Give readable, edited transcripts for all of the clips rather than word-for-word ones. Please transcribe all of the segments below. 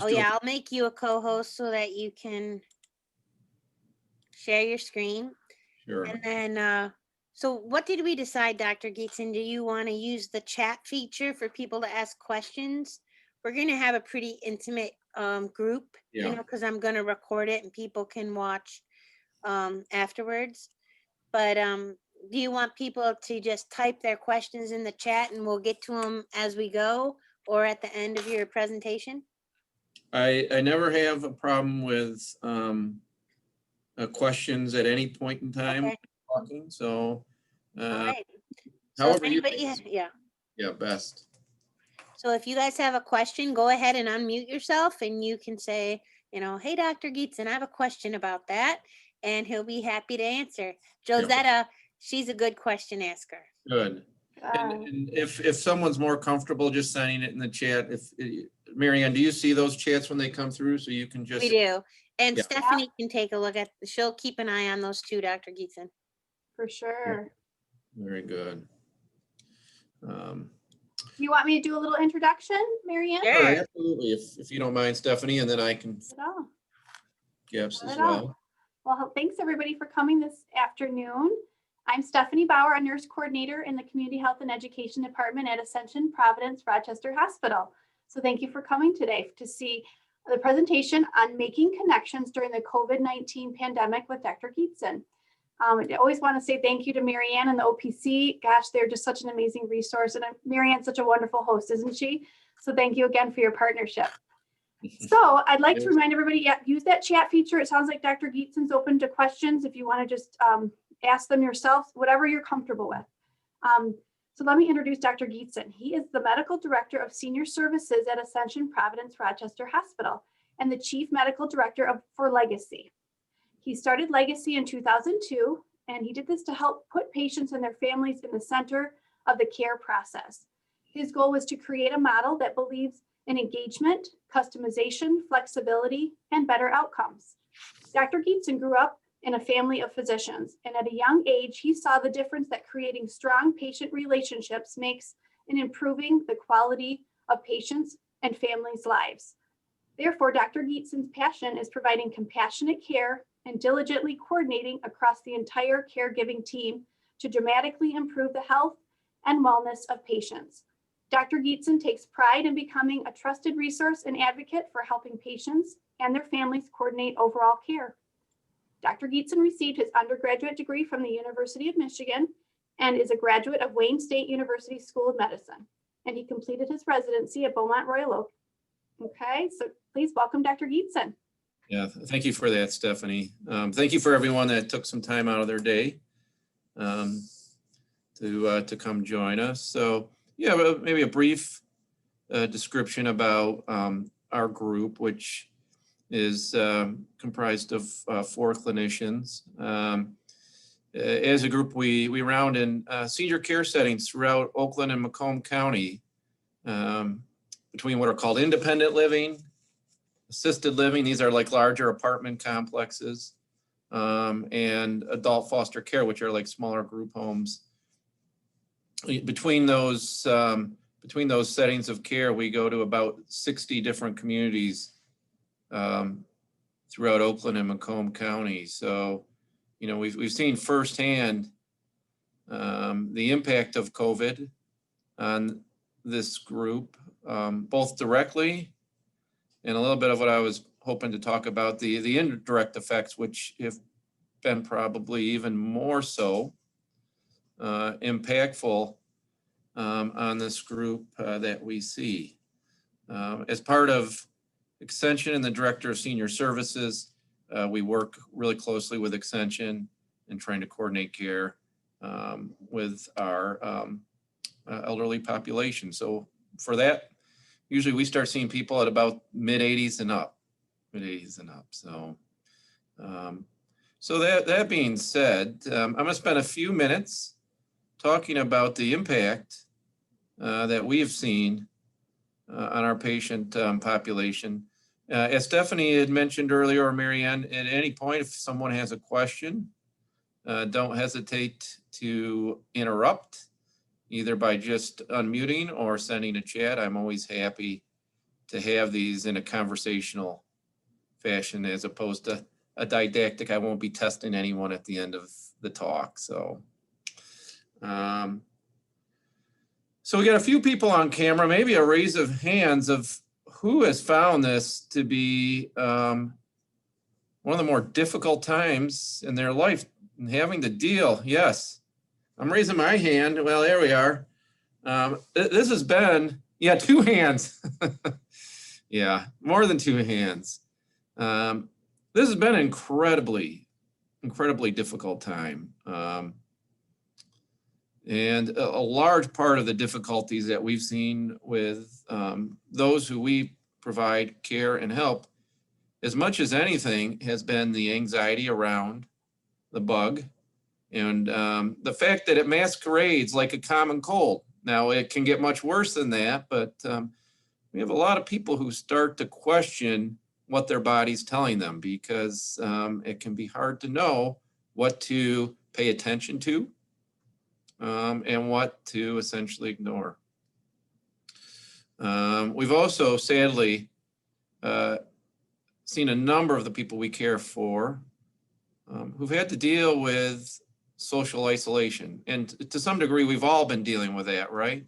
Oh yeah, I'll make you a co-host so that you can share your screen. Sure. And then, so what did we decide, Dr. Gietzen? Do you want to use the chat feature for people to ask questions? We're going to have a pretty intimate group, you know, because I'm going to record it and people can watch afterwards. But do you want people to just type their questions in the chat and we'll get to them as we go or at the end of your presentation? I never have a problem with questions at any point in time talking. So, All right. So if however you anybody, yeah, best. So if you guys have a question, go ahead and unmute yourself and you can say, you know, hey, Dr. Gietzen, I have a question about that. And he'll be happy to answer. Josetta, she's a good question asker. Good. And if someone's more comfortable just signing it in the chat, Marianne, do you see those chats when they come through? So you can just. We do. And Stephanie can take a look at, she'll keep an eye on those too, Dr. Gietzen. For sure. Very good. You want me to do a little introduction, Marianne? Sure, absolutely. If you don't mind, Stephanie, and then I can gaps as well. Well, thanks everybody for coming this afternoon. I'm Stephanie Bauer, a nurse coordinator in the Community Health and Education Department at Ascension Providence Rochester Hospital. So thank you for coming today to see the presentation on making connections during the COVID-19 pandemic with Dr. Gietzen. I always want to say thank you to Marianne and the OPC. Gosh, they're just such an amazing resource. And Marianne's such a wonderful host, isn't she? So thank you again for your partnership. So I'd like to remind everybody, use that chat feature. It sounds like Dr. Gietzen's open to questions if you want to just ask them yourself, whatever you're comfortable with. So let me introduce Dr. Gietzen. He is the Medical Director of Senior Services at Ascension Providence Rochester Hospital and the Chief Medical Director for Legacy. He started Legacy in 2002, and he did this to help put patients and their families in the center of the care process. His goal was to create a model that believes in engagement, customization, flexibility, and better outcomes. Dr. Gietzen grew up in a family of physicians, and at a young age, he saw the difference that creating strong patient relationships makes in improving the quality of patients' and families' lives. Therefore, Dr. Gietzen's passion is providing compassionate care and diligently coordinating across the entire caregiving team to dramatically improve the health and wellness of patients. Dr. Gietzen takes pride in becoming a trusted resource and advocate for helping patients and their families coordinate overall care. Dr. Gietzen received his undergraduate degree from the University of Michigan and is a graduate of Wayne State University School of Medicine. And he completed his residency at Beaumont Royal Oak. Okay, so please welcome Dr. Gietzen. Yeah, thank you for that, Stephanie. Thank you for everyone that took some time out of their day to come join us. So yeah, maybe a brief description about our group, which is comprised of 4 clinicians. As a group, we round in senior care settings throughout Oakland and Macomb County, between what are called independent living, assisted living, these are like larger apartment complexes, and adult foster care, which are like smaller group homes. Between those settings of care, we go to about 60 different communities throughout Oakland and Macomb County. So, you know, we've seen firsthand the impact of COVID on this group, both directly and a little bit of what I was hoping to talk about, the indirect effects, which have been probably even more so impactful on this group that we see. As part of Extension and the Director of Senior Services, we work really closely with Extension in trying to coordinate care with our elderly population. So for that, usually we start seeing people at about mid-80s and up. So, so that being said, I'm going to spend a few minutes talking about the impact that we have seen on our patient population. As Stephanie had mentioned earlier, or Marianne, at any point, if someone has a question, don't hesitate to interrupt, either by just unmuting or sending a chat. I'm always happy to have these in a conversational fashion as opposed to a didactic. I won't be testing anyone at the end of the talk. So, so we got a few people on camera, maybe a raise of hands of who has found this to be one of the more difficult times in their life and having to deal. Yes, I'm raising my hand. Well, there we are. This has been, yeah, 2 hands. Yeah, more than 2 hands. This has been an incredibly difficult time. And a large part of the difficulties that we've seen with those who we provide care and help, as much as anything, has been the anxiety around the bug and the fact that it masquerades like a common cold. Now, it can get much worse than that, but we have a lot of people who start to question what their body's telling them because it can be hard to know what to pay attention to and what to essentially ignore. We've also sadly seen a number of the people we care for who've had to deal with social isolation. And to some degree, we've all been dealing with that, right?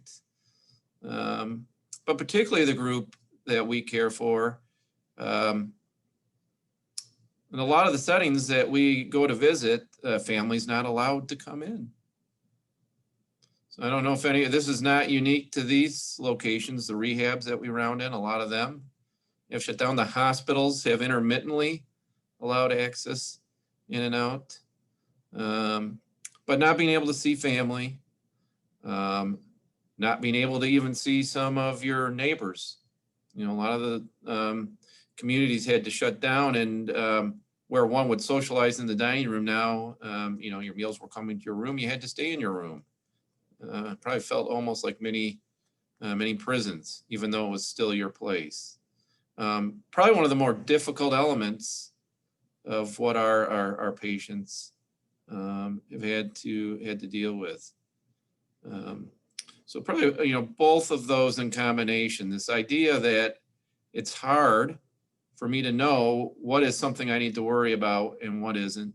But particularly the group that we care for, in a lot of the settings that we go to visit, families not allowed to come in. So I don't know if this is not unique to these locations, the rehabs that we round in, a lot of them have shut down. The hospitals have intermittently allowed access in and out, but not being able to see family, not being able to even see some of your neighbors. You know, a lot of the communities had to shut down, and where one would socialize in the dining room now, you know, your meals were coming to your room, you had to stay in your room. Probably felt almost like many prisons, even though it was still your place. Probably one of the more difficult elements of what our patients have had to deal with. So probably, you know, both of those in combination, this idea that it's hard for me to know what is something I need to worry about and what isn't.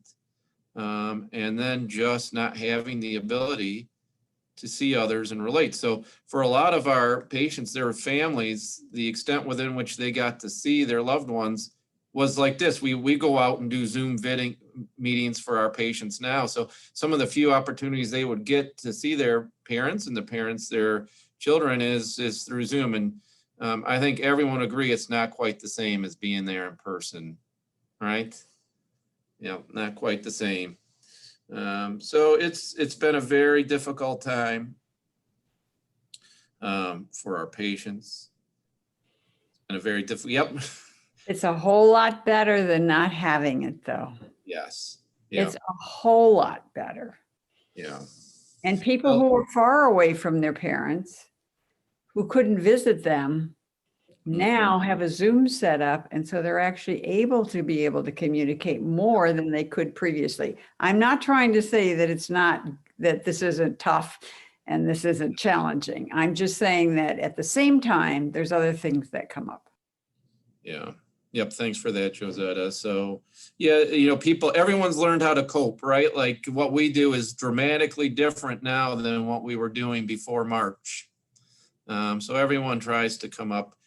And then just not having the ability to see others and relate. So for a lot of our patients, their families, the extent within which they got to see their loved ones was like this. We go out and do Zoom meetings for our patients now. So some of the few opportunities they would get to see their parents and the parents, their children is through Zoom. And I think everyone would agree it's not quite the same as being there in person, right? Yeah, not quite the same. So it's been a very difficult time for our patients. It's been a very difficult, yep. It's a whole lot better than not having it, though. Yes. Yeah. It's a whole lot better. Yeah. And people who are far away from their parents, who couldn't visit them, now have a Zoom set up. And so they're actually able to communicate more than they could previously. I'm not trying to say that it's not, that this isn't tough and this isn't challenging. I'm just saying that at the same time, there's other things that come up. Yeah. Yep. Thanks for that, Josetta. So yeah, you know, everyone's learned how to cope, right? Like what we do is dramatically different now than what we were doing before March. So everyone tries to come up.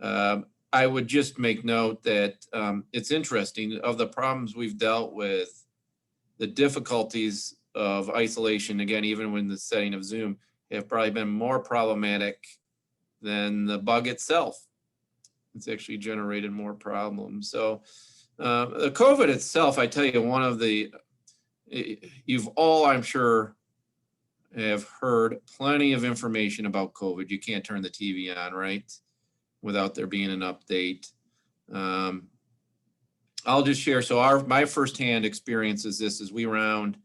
I would just make note that it's interesting, of the problems we've dealt with, the difficulties of isolation, again, even when the setting of Zoom, have probably been more problematic than the bug itself. It's actually generated more problems. So the COVID itself, I tell you, one of the, you've all, I'm sure, have heard plenty of information about COVID. You can't turn the TV on, right, without there being an update. I'll just share. So my firsthand experience is this: is we round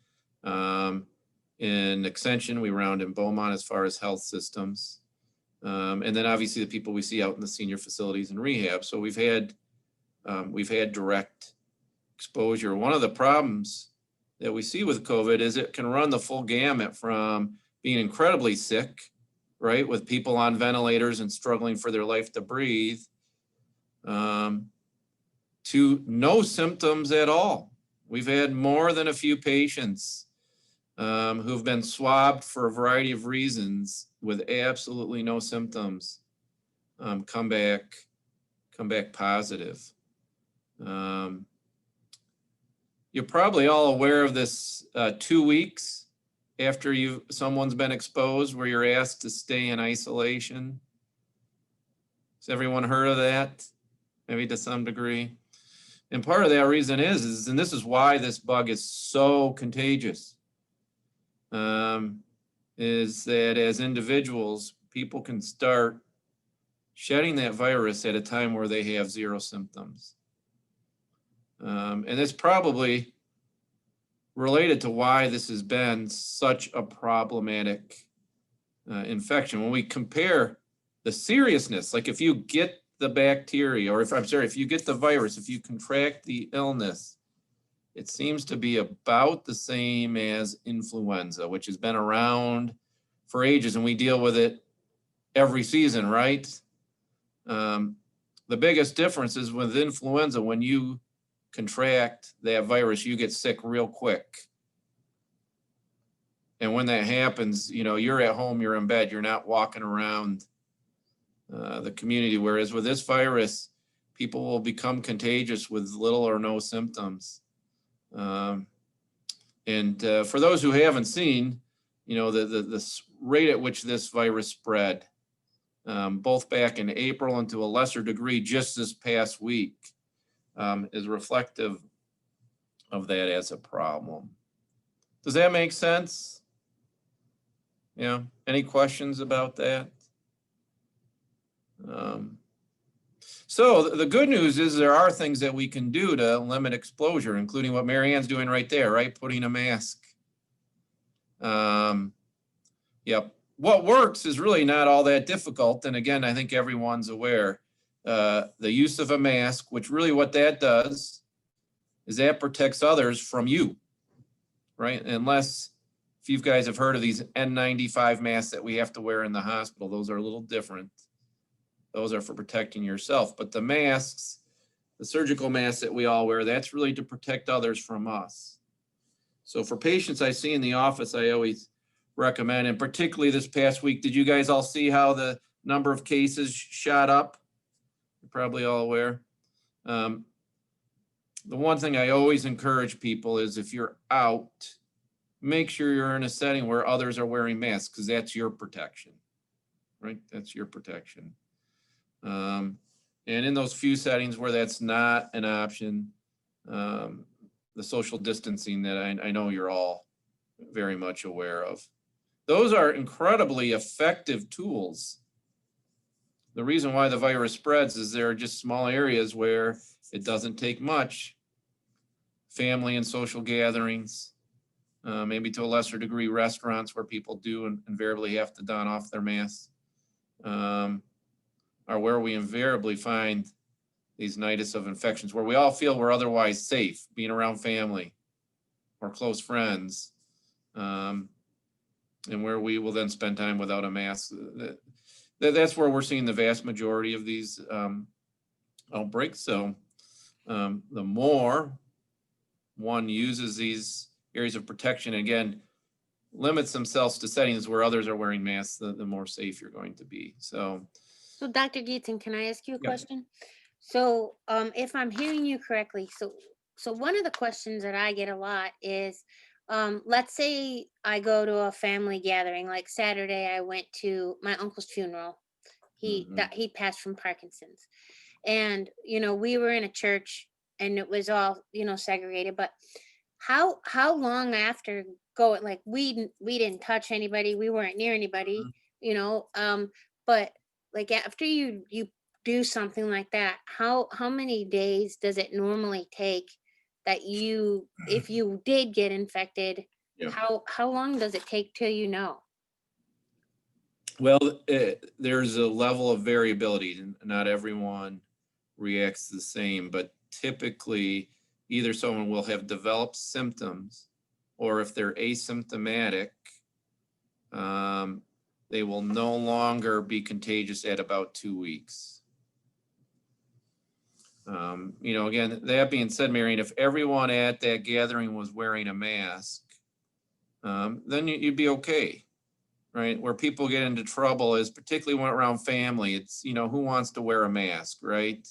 in Extension, we round in Beaumont as far as health systems. And then obviously the people we see out in the senior facilities and rehab. So we've had direct exposure. One of the problems that we see with COVID is it can run the full gamut from being incredibly sick, right, with people on ventilators and struggling for their life to breathe, to no symptoms at all. We've had more than a few patients who've been swabbed for a variety of reasons with absolutely no symptoms come back positive. You're probably all aware of this 2 weeks after someone's been exposed where you're asked to stay in isolation. Has everyone heard of that? Maybe to some degree. And part of that reason is, and this is why this bug is so contagious, is that as individuals, people can start shedding that virus at a time where they have zero symptoms. And it's probably related to why this has been such a problematic infection. When we compare the seriousness, like if you get the bacteria, or if you get the virus, if you contract the illness, it seems to be about the same as influenza, which has been around for ages, and we deal with it every season, right? The biggest difference is with influenza, when you contract that virus, you get sick real quick. And when that happens, you're at home, you're in bed, you're not walking around the community. Whereas with this virus, people will become contagious with little or no symptoms. And for those who haven't seen, the rate at which this virus spread, both back in April and to a lesser degree just this past week, is reflective of that as a problem. Does that make sense? Yeah. Any questions about that? So the good news is there are things that we can do to limit exposure, including what Mary Ann's doing right there, right? Putting a mask. Yep. What works is really not all that difficult. And again, I think everyone's aware. The use of a mask, which really what that does is that protects others from you, right? Unless, if you guys have heard of these N95 masks that we have to wear in the hospital, those are a little different. Those are for protecting yourself. But the masks, the surgical masks that we all wear, that's really to protect others from us. So for patients I see in the office, I always recommend, and particularly this past week, did you guys all see how the number of cases shot up? You're probably all aware. The one thing I always encourage people is if you're out, make sure you're in a setting where others are wearing masks, because that's your protection, right? That's your protection. And in those few settings where that's not an option, the social distancing that I know you're all very much aware of. Those are incredibly effective tools. The reason why the virus spreads is there are just small areas where it doesn't take much. Family and social gatherings, maybe to a lesser degree restaurants where people do invariably have to don off their masks, are where we invariably find these nidus of infections, where we all feel we're otherwise safe, being around family or close friends, and where we will then spend time without a mask. That's where we're seeing the vast majority of these outbreaks. So the more one uses these areas of protection, again, limits themselves to settings where others are wearing masks, the more safe you're going to be. So Dr. Gietzen, can I ask you a Yeah. question? So if I'm hearing you correctly, so one of the questions that I get a lot is, let's say I go to a family gathering, like Saturday, I went to my uncle's funeral. He passed from Parkinson's, and we were in a church and it was all segregated. But how long after going, like we didn't touch anybody, we weren't near anybody, but like after you do something like that, how many days does it normally take that if you did get infected, Yeah. how long does it take till? Well, there's a level of variability. Not everyone reacts the same, but typically either someone will have developed symptoms, or if they're asymptomatic, they will no longer be contagious at about 2 weeks. You know, again, that being said, Marion, if everyone at that gathering was wearing a mask, then you'd be okay, right? Where people get into trouble is particularly when around family. It's, you know, who wants to wear a mask, right?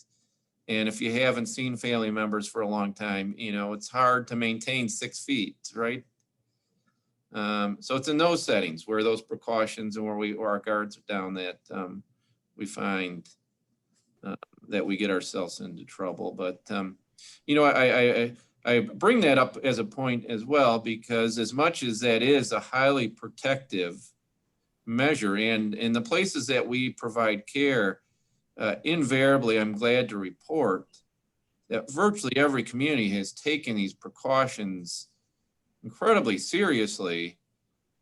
And if you haven't seen family members for a long time, you know, it's hard to maintain 6 feet, right? So it's in those settings where those precautions and where our guards are down that we find that we get ourselves into trouble. But you know, I bring that up as a point as well, because as much as that is a highly protective measure, and in the places that we provide care, invariably, I'm glad to report that virtually every community has taken these precautions incredibly seriously.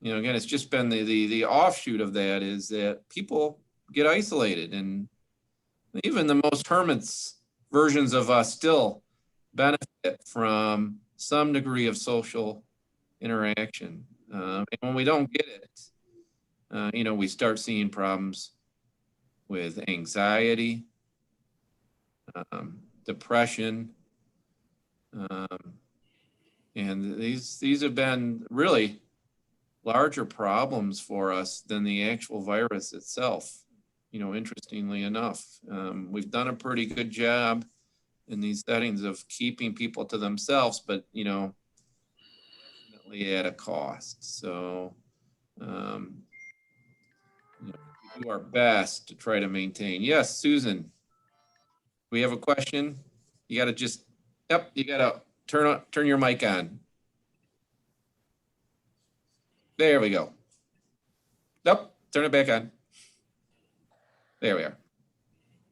You know, again, it's just been the offshoot of that is that people get isolated, and even the most hermits versions of us still benefit from some degree of social interaction. And when we don't get it, you know, we start seeing problems with anxiety, depression, and these have been really larger problems for us than the actual virus itself. You know, interestingly enough, we've done a pretty good job in these settings of keeping people to themselves, but you know, definitely at a cost. So, you know, we do our best to try to maintain. Yes, Susan, we have a question. You got to just, yep, you got to turn your mic on. There we go. Nope, turn it back on. There we are.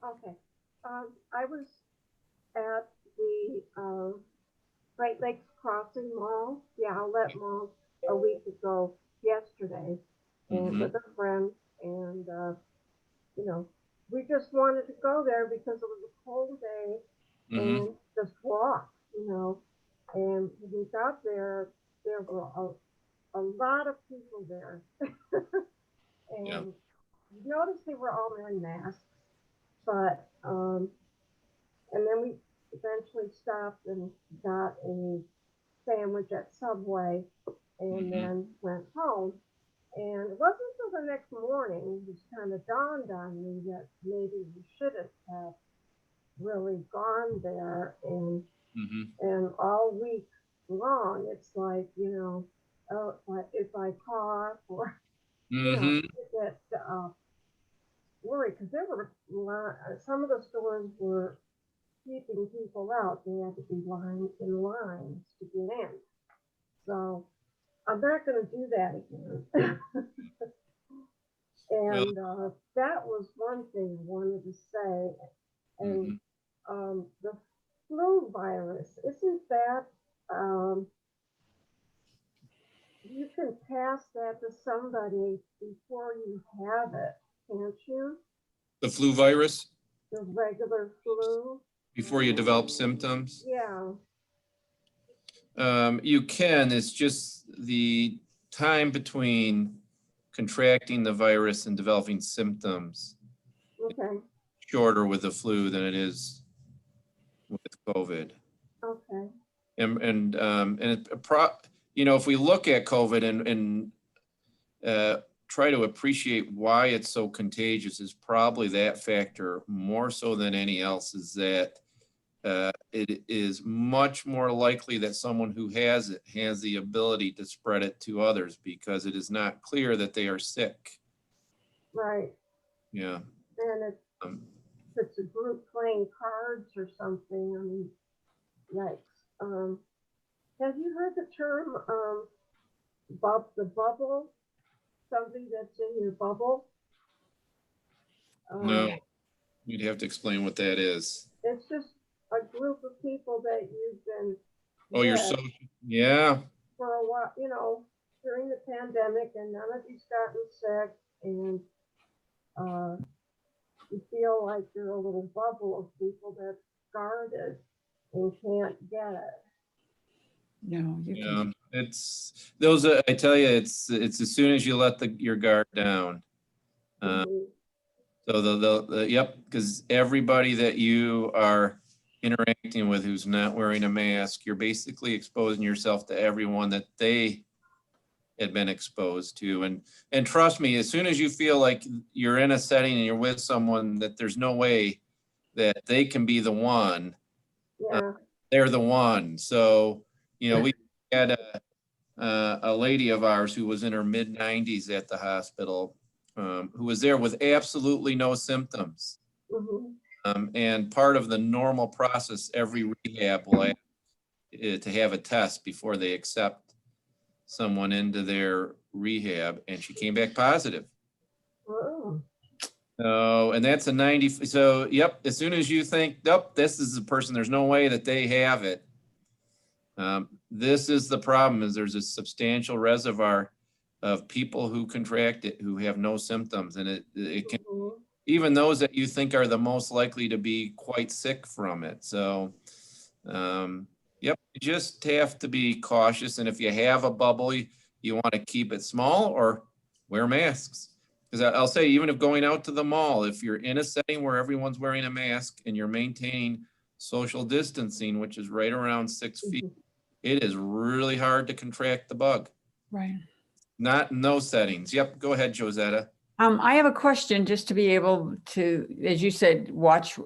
Okay. I was at the Great Lakes Crossing Mall, the outlet mall, a week ago yesterday, and with a friend, and you know, we just wanted to go there because it was a cold day and just walk, you know. And when we got there, there were a lot of people there, and you notice they were all wearing masks, but and then we eventually stopped and got a sandwich at Subway and then went home. And it wasn't until the next morning it just kind of dawned on me that maybe we shouldn't have really gone there. And all week long, it's like, you know, oh, if I cough or, you know, get worried, because there were some of the stores were keeping people out. They had to be in lines to get in. So I'm not going to do that again. And that was one thing I wanted to say. And the flu virus, isn't that, you can pass that to somebody before you have it, can't you? The flu virus? The regular flu? Before you develop symptoms? Yeah. You can, it's just the time between contracting the virus and developing symptoms Okay. shorter with the flu than it is with COVID. Okay. And you know, if we look at COVID and try to appreciate why it's so contagious, is probably that factor more so than any else, is that it is much more likely that someone who has it has the ability to spread it to others because it is not clear that they are sick. Right. Yeah. And it's a group playing cards or something. I mean, yikes. Have you heard the term the bubble? Something that's in your bubble? No, you'd have to explain what that is. It's just a group of people that you've been You're so, yeah. for a while, you know, during the pandemic, and none of you's gotten sick, and you feel like you're a little bubble of people that's guarded and can't get it. No, you Yeah, can. it's those. I tell you, it's as soon as you let your guard down. So yep, because everybody that you are interacting with who's not wearing a mask, you're basically exposing yourself to everyone that they had been exposed to. And trust me, as soon as you feel like you're in a setting and you're with someone that there's no way that they can be the one, Yeah. they're the one. So, we had a lady of ours who was in her mid-90s at the hospital, who was there with absolutely no symptoms. Mhm. And part of the normal process, every rehab will ask to have a test before they accept someone into their rehab, and she came back positive. Oh. So, and that's a 90. So, yep, as soon as you think, nope, this is the person, there's no way that they have it. This is the problem, is there's a substantial reservoir of people who contract it who have no symptoms, and it can, Mhm. even those that you think are the most likely to be quite sick from it. So, yep, you just have to be cautious. And if you have a bubble, you want to keep it small or wear masks. Because I'll say, even if going out to the mall, if you're in a setting where everyone's wearing a mask and you're maintaining social distancing, which is right around 6 feet, it is really hard to contract the bug. Right. Not in those settings. Yep, go ahead, Josetta. I have a question, just to be able to, as you said, watch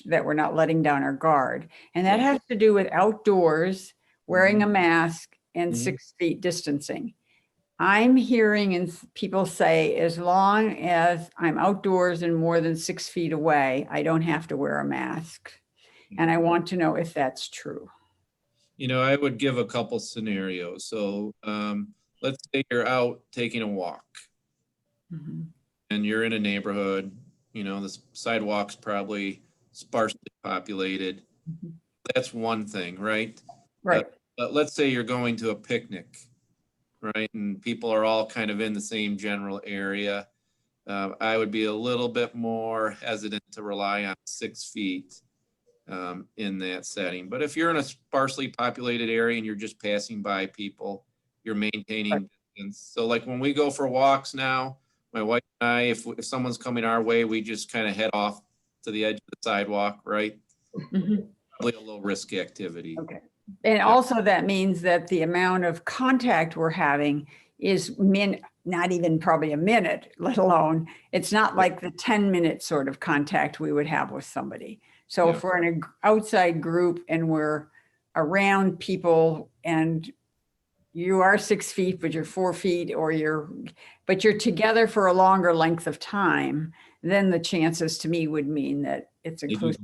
that we're not letting down our guard. And that has to do with outdoors, wearing a mask, and 6 feet distancing. I'm hearing and people say, as long as I'm outdoors and more than 6 feet away, I don't have to wear a mask. And I want to know if that's true. I would give a couple scenarios. So let's say you're out taking a walk. And you're in a neighborhood, the sidewalk's probably sparsely populated. That's one thing, right? Right. But let's say you're going to a picnic, right? And people are all kind of in the same general area. I would be a little bit more hesitant to rely on 6 feet in that setting. But if you're in a sparsely populated area and you're just passing by people, you're maintaining distance. So like when we go for walks now, my wife and I, if someone's coming our way, we just kind of head off to the edge of the sidewalk, right? Probably a low risk activity. Okay. And also that means that the amount of contact we're having is not even probably a minute, let alone, it's not like the 10-minute sort of contact we would have with somebody. So if we're in an outside group and we're around people and you are 6 feet, but you're 4 feet, but you're together for a longer length of time, then the chances to me would mean that it's inclusive.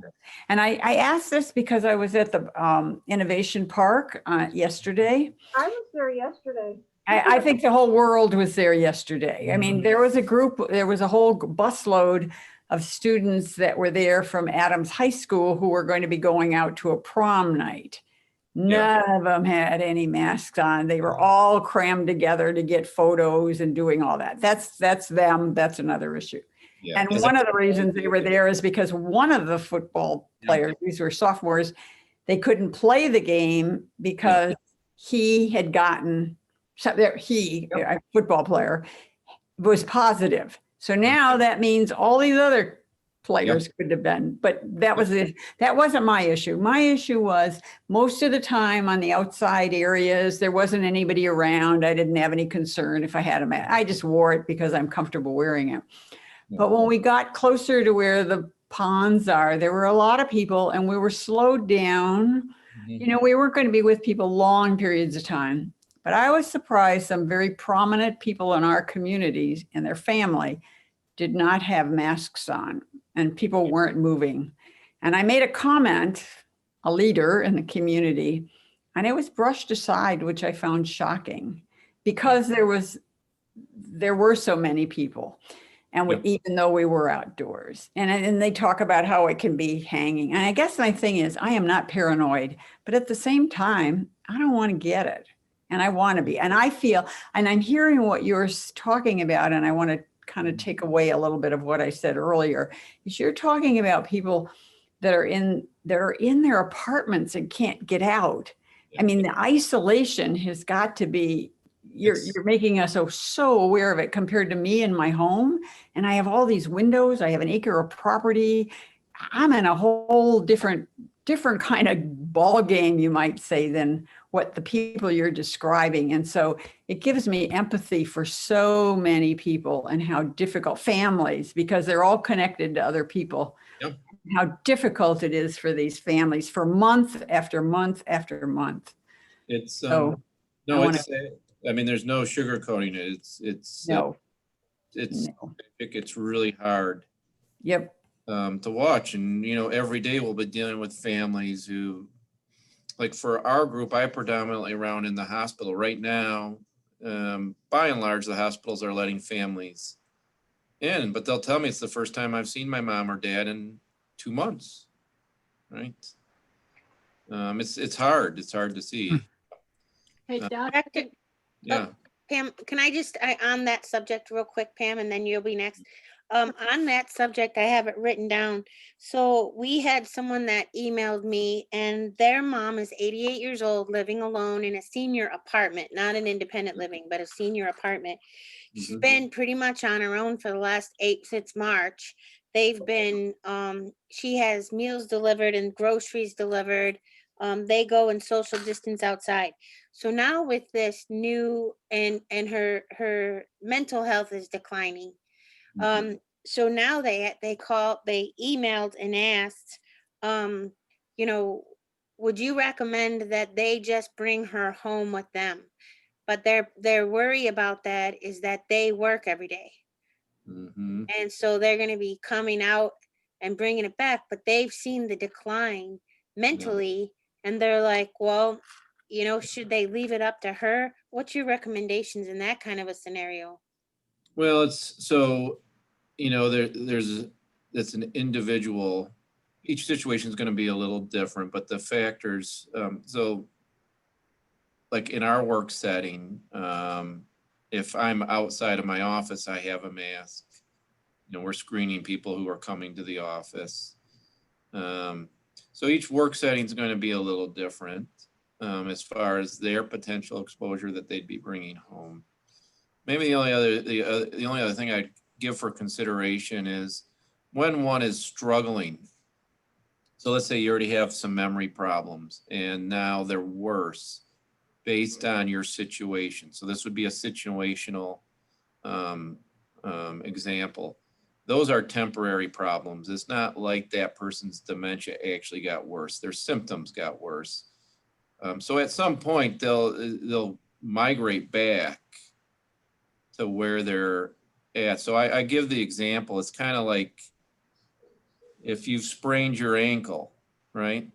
And I asked this because I was at the Innovation Park yesterday. I was there yesterday. I think the whole world was there yesterday. I mean, there was a whole busload of students that were there from Adams High School who were going to be going out to a prom night. None of them had any masks on. They were all crammed together to get photos and doing all that. That's them. That's another issue. Yeah. And one of the reasons they were there is because one of the football players, these were sophomores, they couldn't play the game because he had gotten, a football player, was positive. So now that means all these other players could have been, but that wasn't my issue. My issue was most of the time on the outside areas, there wasn't anybody around. I didn't have any concern if I had a mask. I just wore it because I'm comfortable wearing it. But when we got closer to where the ponds are, there were a lot of people and we were slowed down. We weren't going to be with people long periods of time, but I was surprised some very prominent people in our communities and their family did not have masks on and people weren't moving. And I made a comment, a leader in the community, and it was brushed aside, which I found shocking because there were so many people. And even though we were outdoors, and they talk about how it can be hanging. And I guess my thing is, I am not paranoid, but at the same time, I don't want to get it. And I want to be. And I feel, and I'm hearing what you're talking about, and I want to kind of take away a little bit of what I said earlier, is you're talking about people that are in their apartments and can't get out. I mean, the isolation has got to be, you're making us so aware of it compared to me in my home. And I have all these windows. I have an acre of property. I'm in a whole different different kind of ball game, you might say, than what the people you're describing. And so it gives me empathy for so many people and how difficult families, because they're all connected to other people, Yep. how difficult it is for these families for month after month after month. It's, So no, wanna- it's, I mean, there's no sugarcoating it. It's, no, it's really hard yep, to watch. And, you know, every day we'll be dealing with families who, like for our group, I predominantly around in the hospital right now. By and large, the hospitals are letting families in, but they'll tell me it's the first time I've seen my mom or dad in 2 months, right? It's hard. It's hard to see. Hey, Doc, Dr. Yeah. Pam, can I just, on that subject real quick, Pam, and then you'll be next. On that subject, I have it written down. So we had someone that emailed me and their mom is 88 years old, living alone in a senior apartment, not an independent living, but a senior apartment. She's Mhm. been pretty much on her own for the last since March. They've been, she has meals delivered and groceries delivered. They go and social distance outside. So now with this new and her mental health is declining. So now they emailed and asked, you know, would you recommend that they just bring her home with them? But their worry about that is that they work every day. Mhm. And so they're going to be coming out and bringing it back, but they've seen the decline mentally. And they're like, well, you know, should they leave it up to her? What's your recommendations in that kind of a scenario? Well, it's so, you know, it's an individual, each situation is going to be a little different, but the factors, so like in our work setting, if I'm outside of my office, I have a mask. You know, we're screening people who are coming to the office. So each work setting is going to be a little different as far as their potential exposure that they'd be bringing home. Maybe the only other thing I'd give for consideration is when one is struggling. So let's say you already have some memory problems and now they're worse based on your situation. So this would be a situational example. Those are temporary problems. It's not like that person's dementia actually got worse. Their symptoms got worse. So at some point they'll migrate back to where they're at. So I give the example. It's kind of like if you've sprained your ankle, right?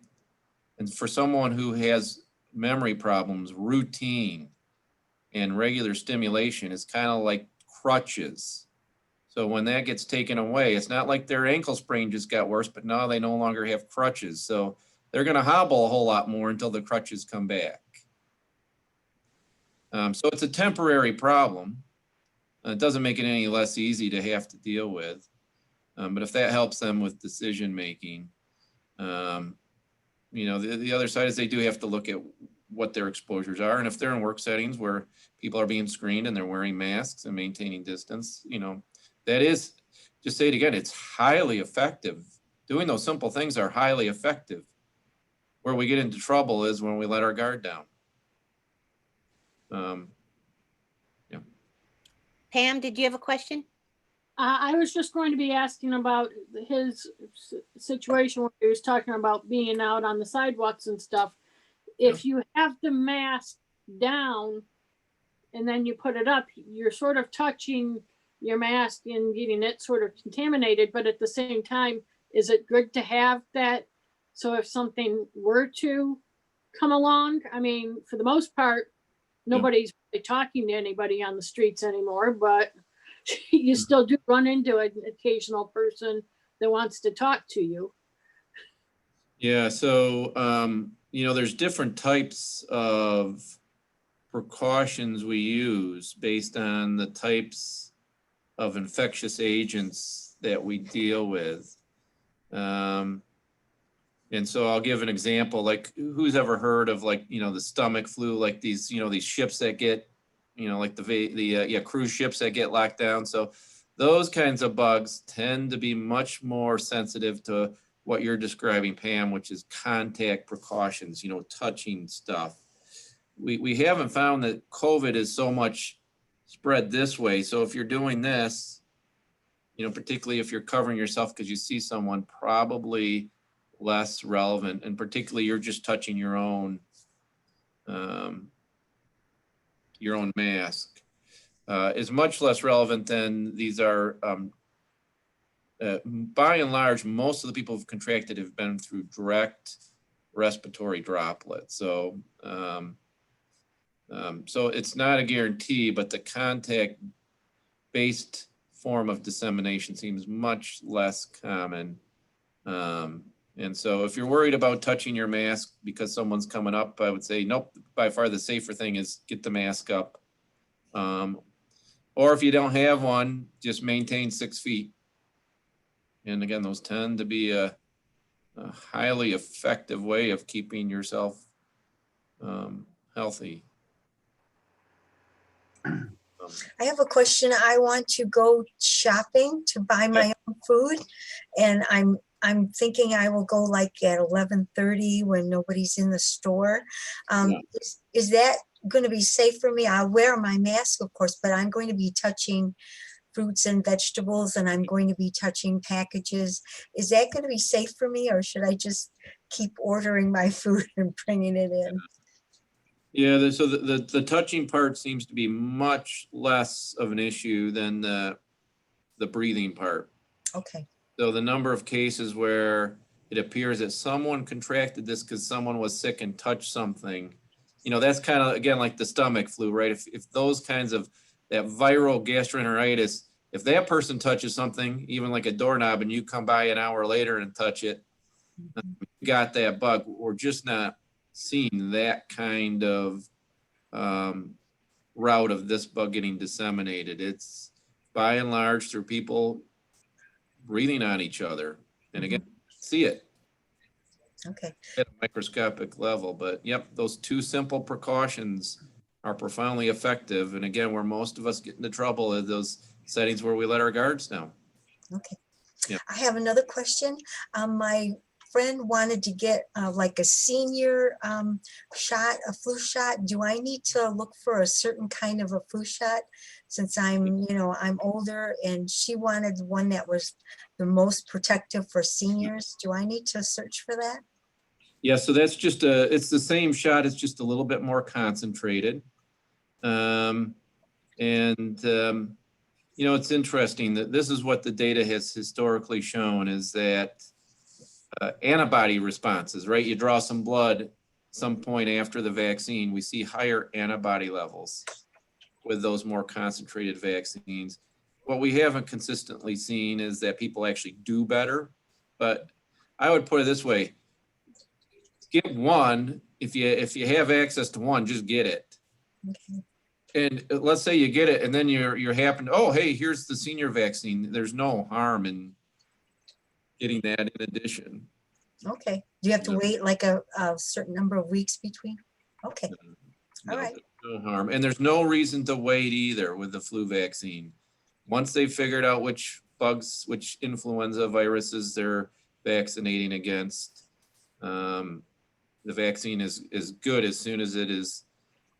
And for someone who has memory problems, routine and regular stimulation is kind of like crutches. So when that gets taken away, it's not like their ankle sprain just got worse, but now they no longer have crutches. So they're going to hobble a whole lot more until the crutches come back. So it's a temporary problem. It doesn't make it any less easy to have to deal with. But if that helps them with decision making, you know, the other side is they do have to look at what their exposures are. And if they're in work settings where people are being screened and they're wearing masks and maintaining distance, you know, that is, just say it again, it's highly effective. Doing those simple things are highly effective. Where we get into trouble is when we let our guard down. Yeah. Pam, did you have a question? I was just going to be asking about his situation where he was talking about being out on the sidewalks and stuff. If you have the mask down and then you put it up, you're sort of touching your mask and getting it sort of contaminated. But at the same time, is it good to have that? So if something were to come along, I mean, for the most part, nobody's really talking to anybody on the streets anymore, but you still do run into an occasional person that wants to talk to you. Yeah, so, you know, there's different types of precautions we use based on the types of infectious agents that we deal with. And so I'll give an example, like who's ever heard of like, you know, the stomach flu, like these, you know, these ships that get, you know, like the cruise ships that get locked down. So those kinds of bugs tend to be much more sensitive to what you're describing, Pam, which is contact precautions, you know, touching stuff. We haven't found that COVID is so much spread this way. So if you're doing this, you know, particularly if you're covering yourself because you see someone, probably less relevant, and particularly you're just touching your own mask, is much less relevant than these are. By and large, most of the people who've contracted have been through direct respiratory droplets. So, so it's not a guarantee, but the contact-based form of dissemination seems much less common. And so if you're worried about touching your mask because someone's coming up, I would say, nope, by far the safer thing is get the mask up. Or if you don't have one, just maintain 6 feet. And again, those tend to be a highly effective way of keeping yourself healthy. I have a question. I want to go shopping to buy my own food, and I'm thinking I will go like at 11:30 when nobody's in the store. Is that going to be safe for me? I'll wear my mask, of course, but I'm going to be touching fruits and vegetables, and I'm going to be touching packages. Is that going to be safe for me, or should I just keep ordering my food and bringing it in? Yeah, so the touching part seems to be much less of an issue than the breathing part. Okay. So the number of cases where it appears that someone contracted this because someone was sick and touched something, you know, that's kind of, again, like the stomach flu, right? If those kinds of, that viral gastroenteritis, if that person touches something, even like a doorknob, and you come by an hour later and touch it, you got that bug. We're just not seeing that kind of route of this bug getting disseminated. It's by and large through people breathing on each other. And again, see it Okay. at a microscopic level. But yep, those 2 simple precautions are profoundly effective. And again, where most of us get into trouble is those settings where we let our guards down. Okay. Yeah. I have another question. My friend wanted to get like a senior shot, a flu shot. Do I need to look for a certain kind of a flu shot since I'm older, and she wanted one that was the most protective for seniors? Do I need to search for that? Yeah, so that's just it's the same shot. It's just a little bit more concentrated. You know, it's interesting that this is what the data has historically shown, is that antibody responses, right? You draw some blood some point after the vaccine, we see higher antibody levels with those more concentrated vaccines. What we haven't consistently seen is that people actually do better. But I would put it this way: get one. If you have access to one, just get it. Okay. And let's say you get it, and then you're happen. Oh, hey, here's the senior vaccine. There's no harm in getting that in addition. Okay. Do you have to No. wait like a certain number of weeks between? Okay. No, All right. there's no harm, and there's no reason to wait either with the flu vaccine. Once they've figured out which bugs, which influenza viruses they're vaccinating against, the vaccine is good as soon as it is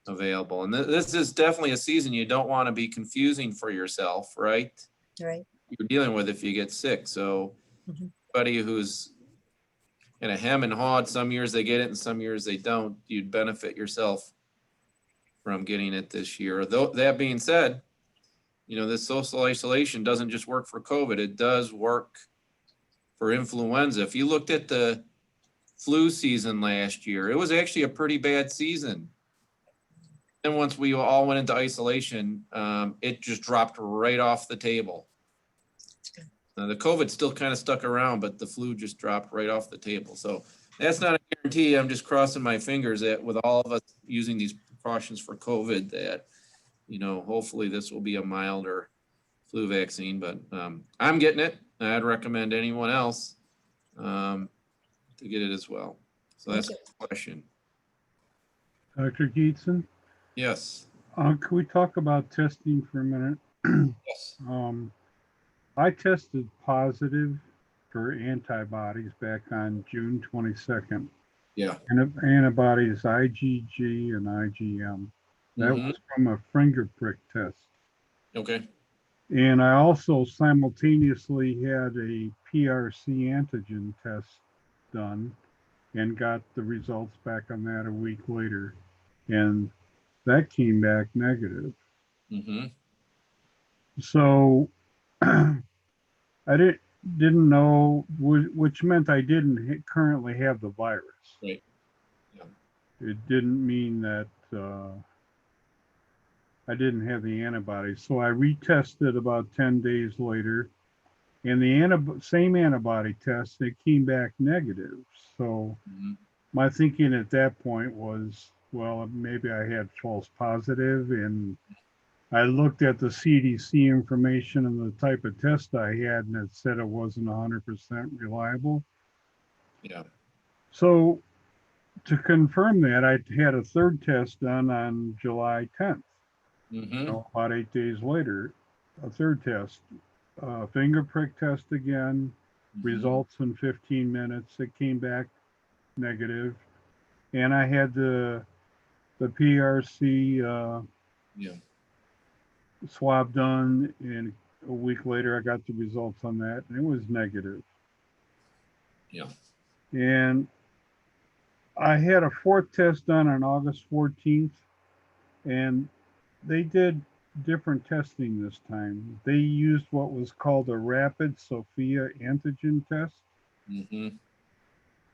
available. And this is definitely a season you don't want to be confusing for yourself, right? Right. You're dealing with if you get sick. So anybody who's in a hem and hawed, some years they get it and some years they don't, you'd benefit yourself from getting it this year. Though that being said, you know, this social isolation doesn't just work for COVID. It does work for influenza. If you looked at the flu season last year, it was actually a pretty bad season. And once we all went into isolation, it just dropped right off the table. The COVID still kind of stuck around, but the flu just dropped right off the table. So that's not a guarantee. I'm just crossing my fingers that with all of us using these precautions for COVID, that, you know, hopefully this will be a milder flu vaccine. But I'm getting it. I'd recommend anyone else to get it as well. So that's the question. Dr. Gietzen, Yes. can we talk about testing for a minute? Yes. I tested positive for antibodies back on June 22nd. Yeah. Antibodies IgG and IgM. That Mhm. was from a finger prick test. Okay. And I also simultaneously had a PRC antigen test done and got the results back on that a week later. And that came back negative. Mhm. So I didn't know, which meant I didn't currently have the virus. Right. Yeah. It didn't mean that I didn't have the antibodies. So I retested about 10 days later, and the same antibody test, it came back negative. So Mhm. my thinking at that point was, well, maybe I had false positive, and I looked at the CDC information and the type of test I had, and it said it wasn't 100% reliable. Yeah. So to confirm that, I had a third test done on July 10th. Mhm. About 8 days later, a third test, finger prick test again, Mhm. results in 15 minutes. It came back negative, and I had the PRC Yeah. swab done, and a week later I got the results on that, and it was negative. Yeah. And I had a fourth test done on August 14th, and they did different testing this time. They used what was called a rapid Sophia antigen test. Mhm.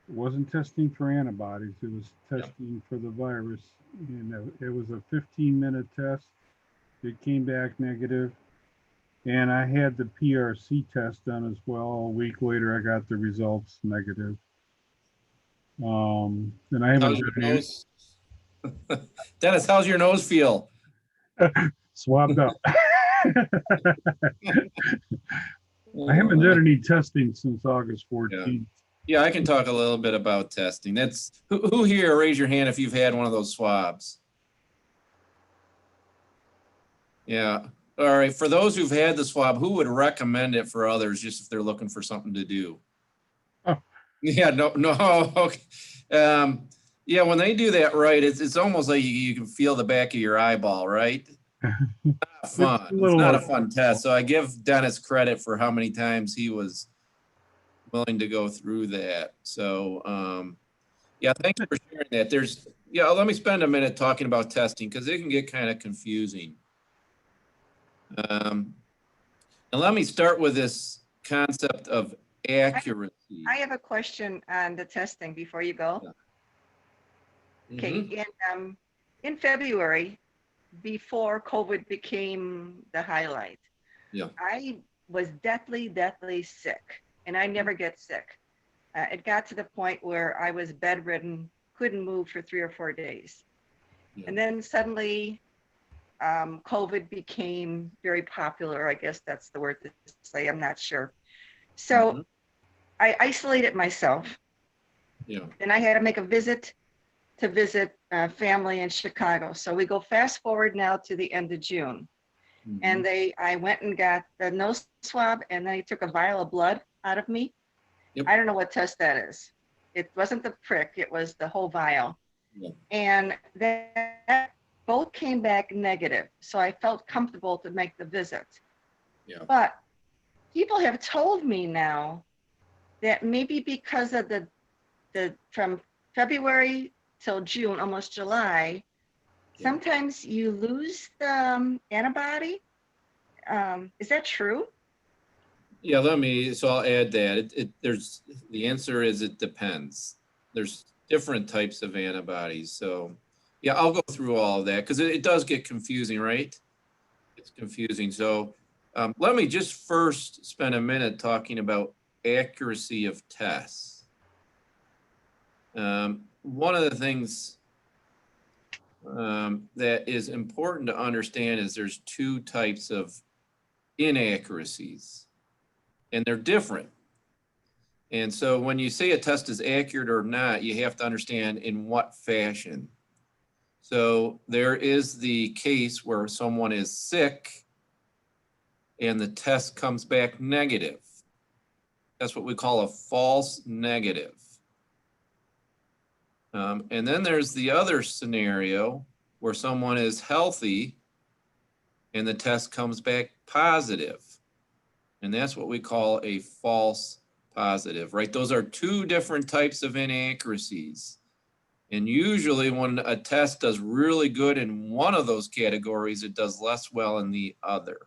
It wasn't testing for antibodies, it was Yeah. testing for the virus. And it was a 15-minute test. It came back negative. And I had the PRC test done as well. A week later, I got the results negative. And I haven't How's your done any nose? Dennis, how's your nose feel? swabbed up. I haven't done any testing since August 14th. Yeah, I can talk a little bit about testing. That's who here, raise your hand if you've had one of those swabs. Yeah. All right. For those who've had the swab, who would recommend it for others just if they're looking for something to do? Oh. Yeah, no. Okay. Yeah, when they do that right, it's almost like you can feel the back of your eyeball, right? Not fun. It's not a fun test. So I give Dennis credit for how many times he was willing to go through that. So yeah, thank you for sharing that. Let me spend a minute talking about testing because it can get kind of confusing. And let me start with this concept of accuracy. I have a question on the testing before you go. Yeah. Okay, in February, before COVID became the highlight, Yeah. I was deathly sick, and I never get sick. It got to the point where I was bedridden, couldn't move for 3 or 4 days. Yeah. And then suddenly, COVID became very popular. I guess that's the word to say, I'm not sure. So I isolated myself. Yeah. And I had to make a visit family in Chicago. So we go fast forward now to the end of June. And I went and got the nose swab, and then he took a vial of blood out of me. Yep. I don't know what test that is. It wasn't the prick, it was the whole vial. Yeah. And that both came back negative. So I felt comfortable to make the visit. Yeah. But people have told me now that maybe because of the from February till June, almost July, sometimes you lose the antibody. Is that true? Yeah, so I'll add that. The answer is it depends. There's different types of antibodies. So yeah, I'll go through all of that because it does get confusing, right? It's confusing. So let me just first spend a minute talking about accuracy of tests. One of the things that is important to understand is there's two types of inaccuracies, and they're different. And so when you say a test is accurate or not, you have to understand in what fashion. So there is the case where someone is sick and the test comes back negative. That's what we call a false negative. And then there's the other scenario where someone is healthy and the test comes back positive. And that's what we call a false positive, right? Those are two different types of inaccuracies. And usually when a test does really good in one of those categories, it does less well in the other.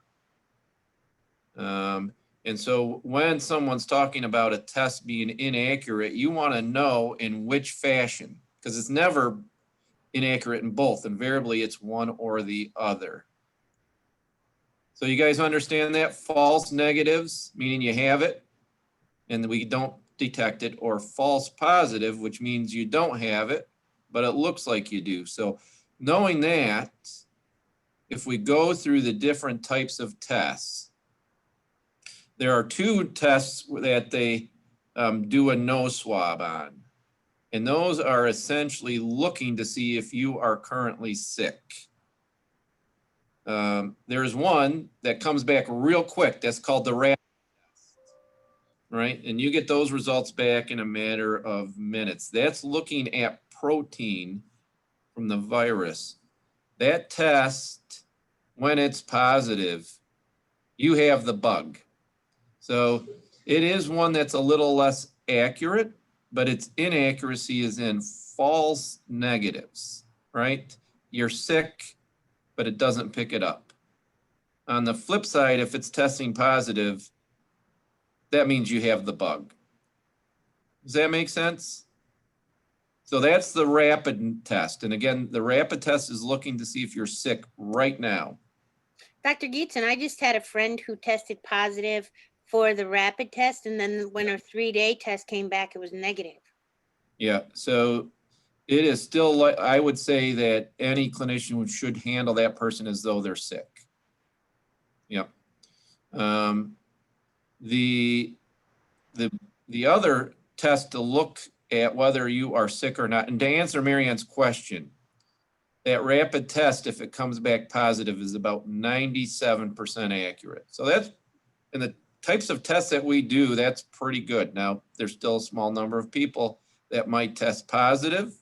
And so when someone's talking about a test being inaccurate, you want to know in which fashion, because it's never inaccurate in both. Invariably, it's one or the other. So you guys understand that? False negatives, meaning you have it and we don't detect it, or false positive, which means you don't have it, but it looks like you do. So knowing that, if we go through the different types of tests, there are two tests that they do a nose swab on. And those are essentially looking to see if you are currently sick. There's one that comes back real quick. That's called the rapid test, right? And you get those results back in a matter of minutes. That's looking at protein from the virus. That test, when it's positive, you have the bug. So it is one that's a little less accurate, but its inaccuracy is in false negatives, right? You're sick, but it doesn't pick it up. On the flip side, if it's testing positive, that means you have the bug. Does that make sense? So that's the rapid test. And again, the rapid test is looking to see if you're sick right now. Dr. Gietzen, I just had a friend who tested positive for the rapid test, and then when her 3-day test came back, it was negative. Yeah, so it is still, like, I would say that any clinician should handle that person as though they're sick. Yep. The other test to look at whether you are sick or not, and to answer Marianne's question, that rapid test, if it comes back positive, is about 97% accurate. So that's, in the types of tests that we do, that's pretty good. Now, there's still a small number of people that might test positive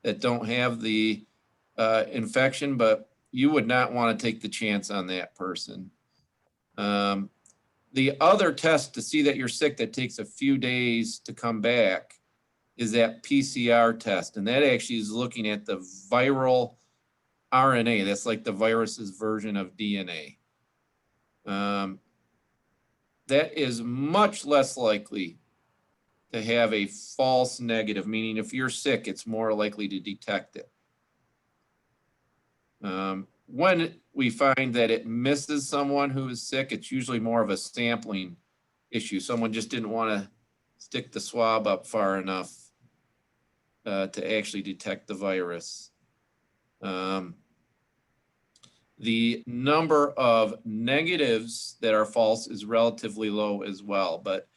that don't have the infection, but you would not want to take the chance on that person. The other test to see that you're sick that takes a few days to come back is that PCR test. And that actually is looking at the viral RNA. That's like the virus's version of DNA. That is much less likely to have a false negative, meaning if you're sick, it's more likely to detect it. When we find that it misses someone who is sick, it's usually more of a sampling issue. Someone just didn't want to stick the swab up far enough to actually detect the virus. The number of negatives that are false is relatively low as well. But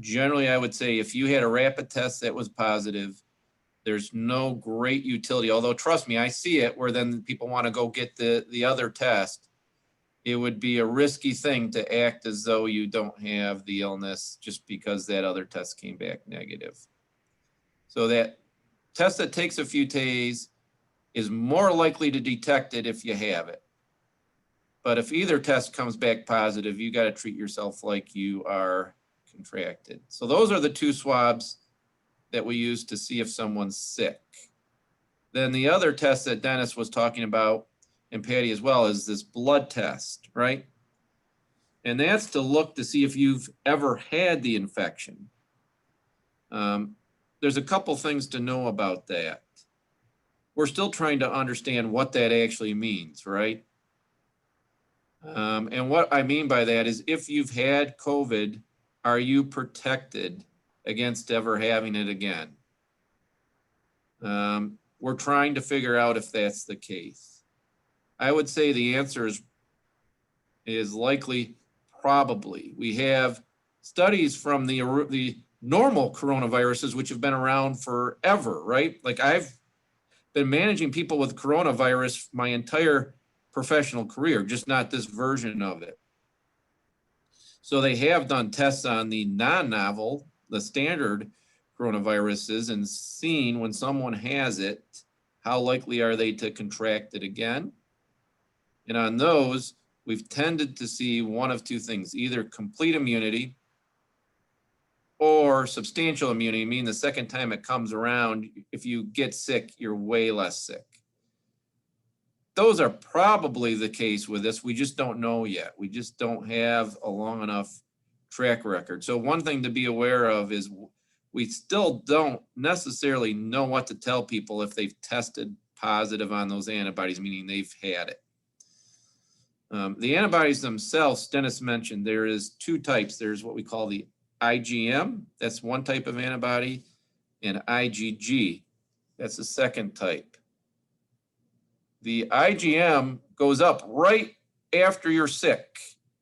generally, I would say if you had a rapid test that was positive, there's no great utility. Although, trust me, I see it where then people want to go get the other test. It would be a risky thing to act as though you don't have the illness just because that other test came back negative. So that test that takes a few days is more likely to detect it if you have it. But if either test comes back positive, you got to treat yourself like you are contracted. So those are the two swabs that we use to see if someone's sick. Then the other test that Dennis was talking about, and Patty as well, is this blood test, right? And that's to look to see if you've ever had the infection. There's a couple things to know about that. We're still trying to understand what that actually means, right? And what I mean by that is if you've had COVID, are you protected against ever having it again? We're trying to figure out if that's the case. I would say the answer is likely probably. We have studies from the normal coronaviruses, which have been around forever, right? Like I've been managing people with coronavirus my entire professional career, just not this version of it. So they have done tests on the non-novel, the standard coronaviruses, and seen when someone has it, how likely are they to contract it again? And on those, we've tended to see one of two things, either complete immunity or substantial immunity, meaning the second time it comes around, if you get sick, you're way less sick. Those are probably the case with this. We just don't know yet. We just don't have a long enough track record. So one thing to be aware of is we still don't necessarily know what to tell people if they've tested positive on those antibodies, meaning they've had it. The antibodies themselves, Dennis mentioned, there is two types. There's what we call the IgM, that's one type of antibody, and IgG, that's the second type. The IgM goes up right after you're sick,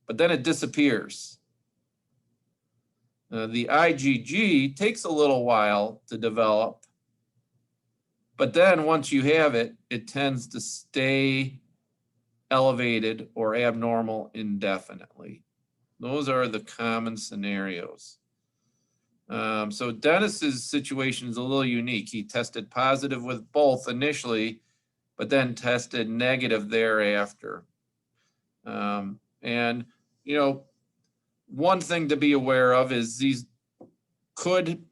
but then it disappears. The IgG takes a little while to develop, but then once you have it, it tends to stay elevated or abnormal indefinitely. Those are the common scenarios. So Dennis's situation is a little unique. He tested positive with both initially, but then tested negative thereafter. And, you know, one thing to be aware of is these could,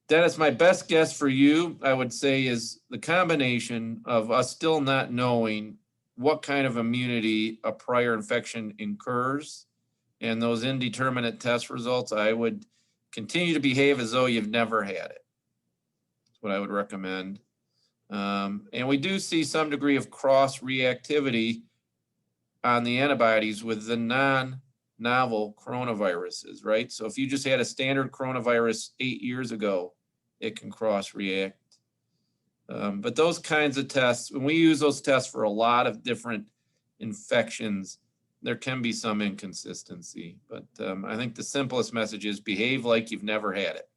Dennis, my best guess for you, I would say, is the combination of us still not knowing what kind of immunity a prior infection incurs and those indeterminate test results. I would continue to behave as though you've never had it. That's what I would recommend. And we do see some degree of cross reactivity on the antibodies with the non-novel coronaviruses, right? So if you just had a standard coronavirus 8 years ago, it can cross react. But those kinds of tests, when we use those tests for a lot of different infections, there can be some inconsistency. But I think the simplest message is behave like you've never had it.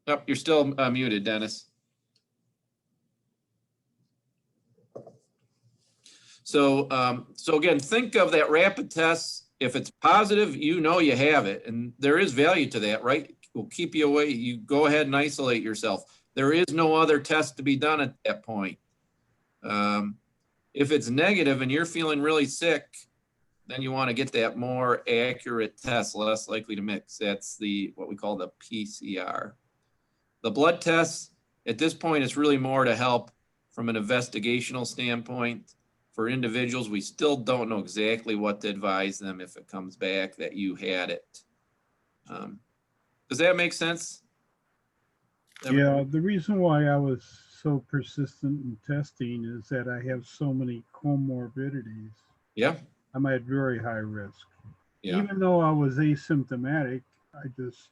Nope, you're still muted, Dennis. So, so again, think of that rapid test. If it's positive, you know you have it, and there is value to that, right? Will keep you away. You go ahead and isolate yourself. There is no other test to be done at that point. If it's negative and you're feeling really sick, then you want to get that more accurate test, less likely to mix. That's the what we call the PCR. The blood tests at this point is really more to help from an investigational standpoint. For individuals, we still don't know exactly what to advise them if it comes back that you had it. Does that make sense? Yeah, the reason why I was so persistent in testing is that I have so many comorbidities. Yeah. I'm at very high risk. Yeah. Even though I was asymptomatic, I just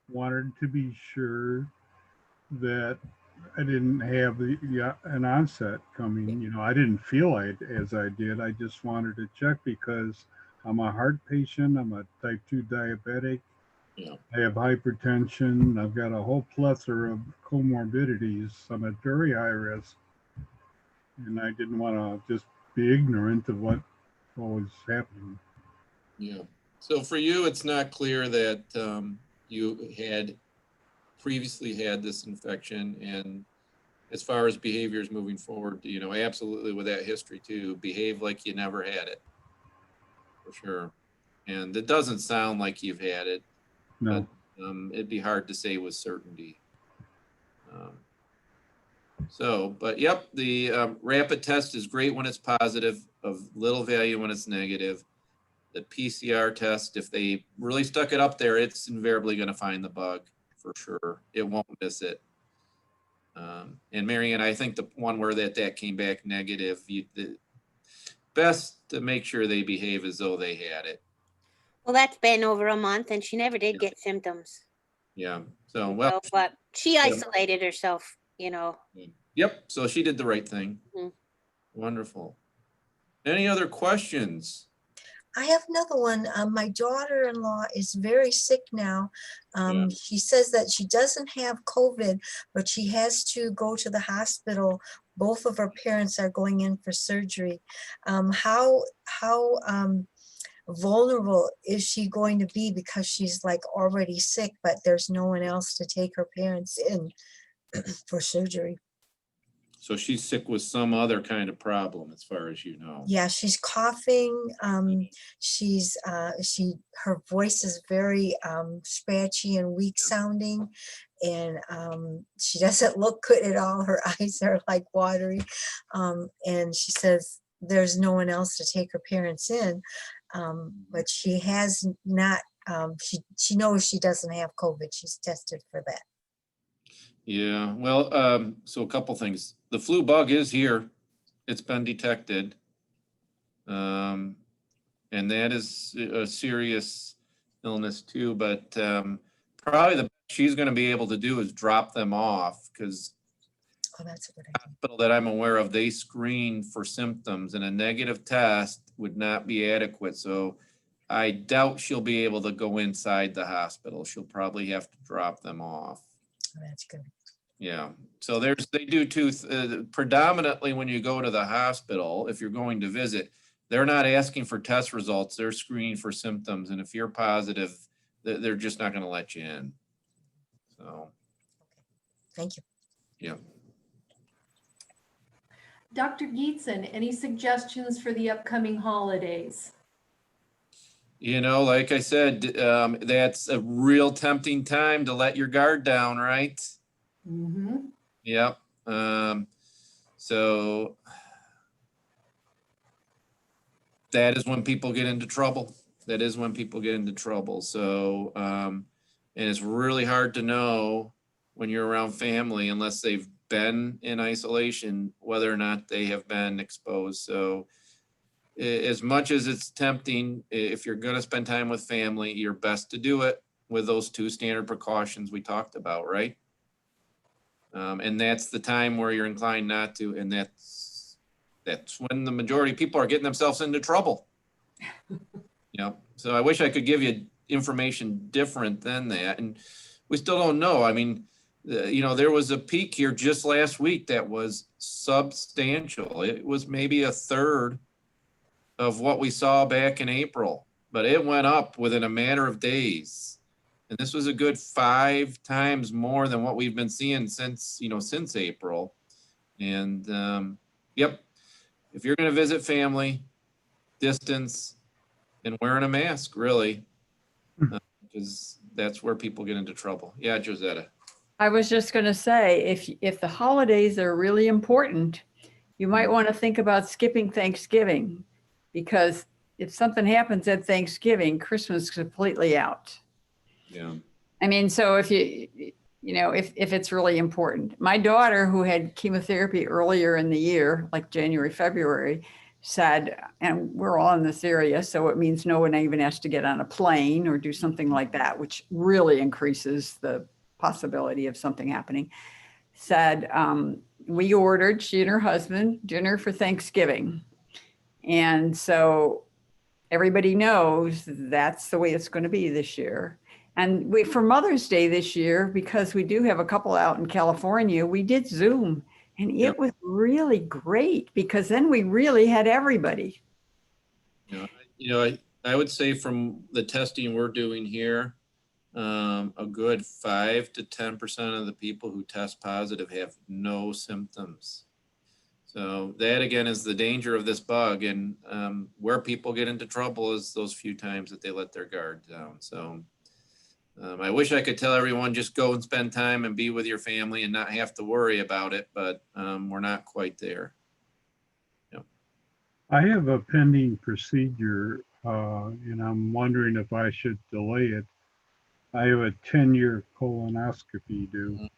wanted to be sure that I didn't have an onset coming. You know, I didn't feel it as I did. I just wanted to check because I'm a heart patient. I'm a type 2 diabetic. Yeah. I have hypertension. I've got a whole plethora of comorbidities. I'm at very high risk. And I didn't want to just be ignorant of what was happening. Yeah. So for you, it's not clear that you had previously had this infection, and as far as behaviors moving forward, you know, absolutely with that history too, behave like you never had it, for sure. And it doesn't sound like you've had it, No. but it'd be hard to say with certainty. But yep, the rapid test is great when it's positive, of little value when it's negative. The PCR test, if they really stuck it up there, it's invariably going to find the bug for sure. It won't miss it. And Marianne, I think the one where that came back negative, the best to make sure they behave as though they had it. Well, that's been over a month and she never did get symptoms. Yeah. So, well, but she isolated herself, you know. Yep. So she did the right thing. Mm-hmm. Wonderful. Any other questions? I have another one. My daughter-in-law is very sick now. She says that she doesn't have COVID, but she has to go to the hospital. Both of her parents are going in for surgery. How vulnerable is she going to be because she's like already sick, but there's no one else to take her parents in for surgery. So she's sick with some other kind of problem, as far as you know. Yeah, she's coughing. Her voice is very scratchy and weak sounding, and she doesn't look good at all. Her eyes are like watery, and she says there's no one else to take her parents in, but she has not. She knows she doesn't have COVID. She's tested for that. Yeah, well, so a couple things. The flu bug is here. It's been detected. And that is a serious illness too, but probably the best she's going to be able to do is drop them off, because Oh, that's a good the idea. hospital that I'm aware of, they screen for symptoms, and a negative test would not be adequate. So I doubt she'll be able to go inside the hospital. She'll probably have to drop them off. Oh, that's good. Yeah, so they do predominantly when you go to the hospital, if you're going to visit, they're not asking for test results, they're screening for symptoms. And if you're positive, they're just not going to let you in. So, Thank you. yeah. Dr. Gietzen, any suggestions for the upcoming holidays? You know, like I said, that's a real tempting time to let your guard down, right? Mm-hmm. Yep. So that is when people get into trouble. That is when people get into trouble. So, and it's really hard to know when you're around family, unless they've been in isolation, whether or not they have been exposed. So as much as it's tempting, if you're going to spend time with family, you're best to do it with those 2 standard precautions we talked about, right? And that's the time where you're inclined not to, and that's when the majority of people are getting themselves into trouble. So I wish I could give you information different than that, and we still don't know. I mean, there was a peak here just last week that was substantial. It was maybe a third of what we saw back in April, but it went up within a matter of days. And this was a good 5 times more than what we've been seeing since April. And yep, if you're going to visit family, distance, and wearing a mask, really, because that's where people get into trouble. Yeah, Josetta. I was just going to say, if the holidays are really important, you might want to think about skipping Thanksgiving, because if something happens at Thanksgiving, Christmas is completely out. Yeah. I mean, so if if it's really important. My daughter, who had chemotherapy earlier in the year, like January, February, said, and we're all in this area, so it means no one even has to get on a plane or do something like that, which really increases the possibility of something happening, said, we ordered, she and her husband, dinner for Thanksgiving. And so everybody knows that's the way it's going to be this year. And for Mother's Day this year, because we do have a couple out in California, we did Zoom, and it was really great, because then we really had everybody. I would say from the testing we're doing here, a good 5 to 10% of the people who test positive have no symptoms. So that, again, is the danger of this bug, and where people get into trouble is those few times that they let their guard down. So I wish I could tell everyone just go and spend time and be with your family and not have to worry about it, but we're not quite there. Yep. I have a pending procedure, and I'm wondering if I should delay it. I have a 10-year colonoscopy due,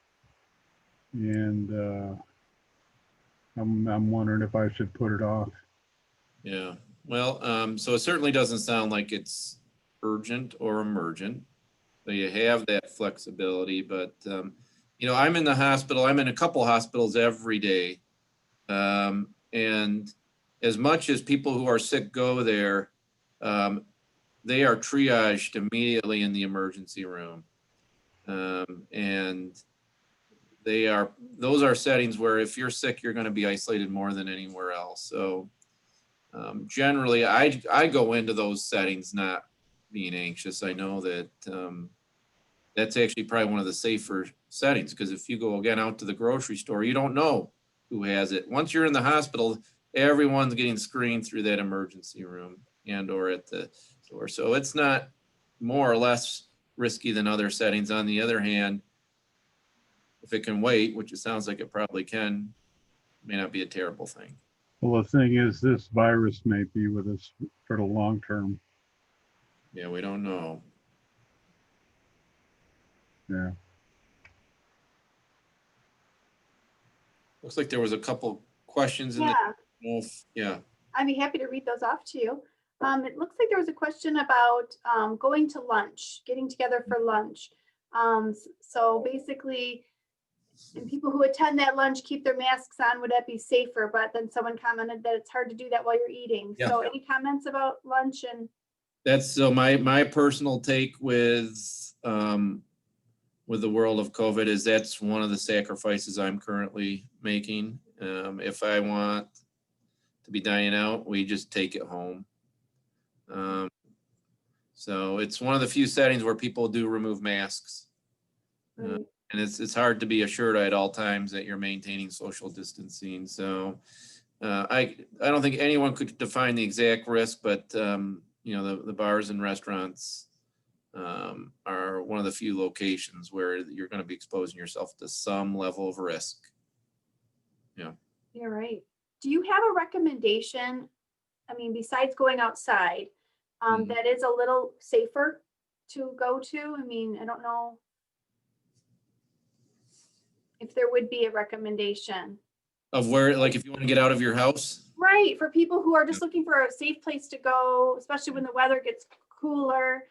and I'm wondering if I should put it off. Yeah. Well, so it certainly doesn't sound like it's urgent or emergent. So you have that flexibility, but I'm in the hospital. I'm in a couple hospitals every day. And as much as people who are sick go there, they are triaged immediately in the emergency room. And those are settings where if you're sick, you're going to be isolated more than anywhere else. So Generally, I go into those settings not being anxious. I know that that's actually probably one of the safer settings, because if you go again out to the grocery store, you don't know who has it. Once you're in the hospital, everyone's getting screened through that emergency room and or at the door. So it's not more or less risky than other settings. On the other hand, if it can wait, which it sounds like it probably can, may not be a terrible thing. Well, the thing is, this virus may be with us for the long term. Yeah, we don't know. Yeah. Looks like there was a couple questions in Yeah, the, yeah. I'd be happy to read those off to you. It looks like there was a question about going to lunch, getting together for lunch. So basically, and people who attend that lunch keep their masks on, would that be safer? But then someone commented that it's hard to do that while you're eating. Yeah. So any comments about lunch and? That's so my personal take with the world of COVID is that's one of the sacrifices I'm currently making. If I want to be dining out, we just take it home. So it's one of the few settings where people do remove masks. And it's hard to be assured at all times that you're maintaining social distancing. So I don't think anyone could define the exact risk, but you know, the bars and restaurants are one of the few locations where you're going to be exposing yourself to some level of risk. Yeah. You're right. Do you have a recommendation? I mean, besides going outside, that is a little safer to go to? I mean, I don't know if there would be a recommendation. Of where, like, if you want to get out of your house? Right, for people who are just looking for a safe place to go, especially when the weather gets cooler.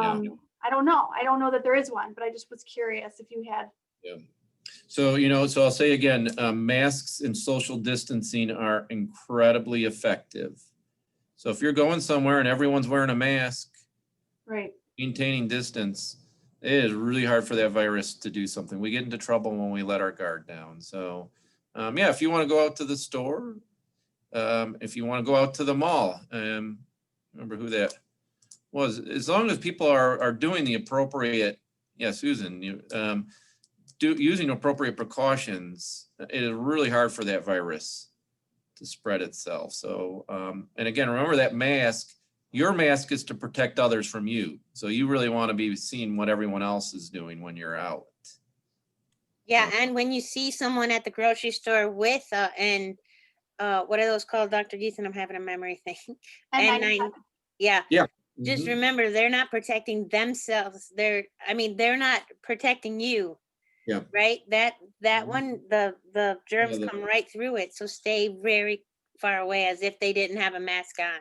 Yeah. I don't know. I don't know that there is one, but I just was curious if you had. Yeah. So, you know, so I'll say again, masks and social distancing are incredibly effective. So if you're going somewhere and everyone's wearing a mask, Right. maintaining distance, it is really hard for that virus to do something. We get into trouble when we let our guard down. So, yeah, if you want to go out to the store, if you want to go out to the mall, remember who that was, as long as people are doing the appropriate, yeah, Susan, using appropriate precautions, it is really hard for that virus to spread itself. So, and again, remember that mask, your mask is to protect others from you. So you really want to be seeing what everyone else is doing when you're out. Yeah, and when you see someone at the grocery store with what are those called, Dr. Gietzen? I'm having a memory thing. N95. Yeah. Yeah. Just remember, they're not protecting themselves. They're not protecting you. Yeah. Right. That one, the germs come right through it. So stay very far away, as if they didn't have a mask on.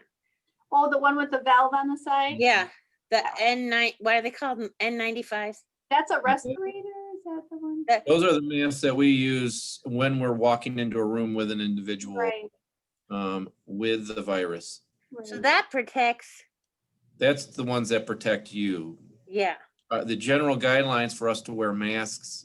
Oh, the one with the valve on the side? Yeah. The N9, what are they called? N95s. That's a respirator? Is that the one? Those are the masks that we use when we're walking into a room with an individual, Right. with the virus. So Right. that protects. That's the ones that protect you. Yeah. The general guidelines for us to wear masks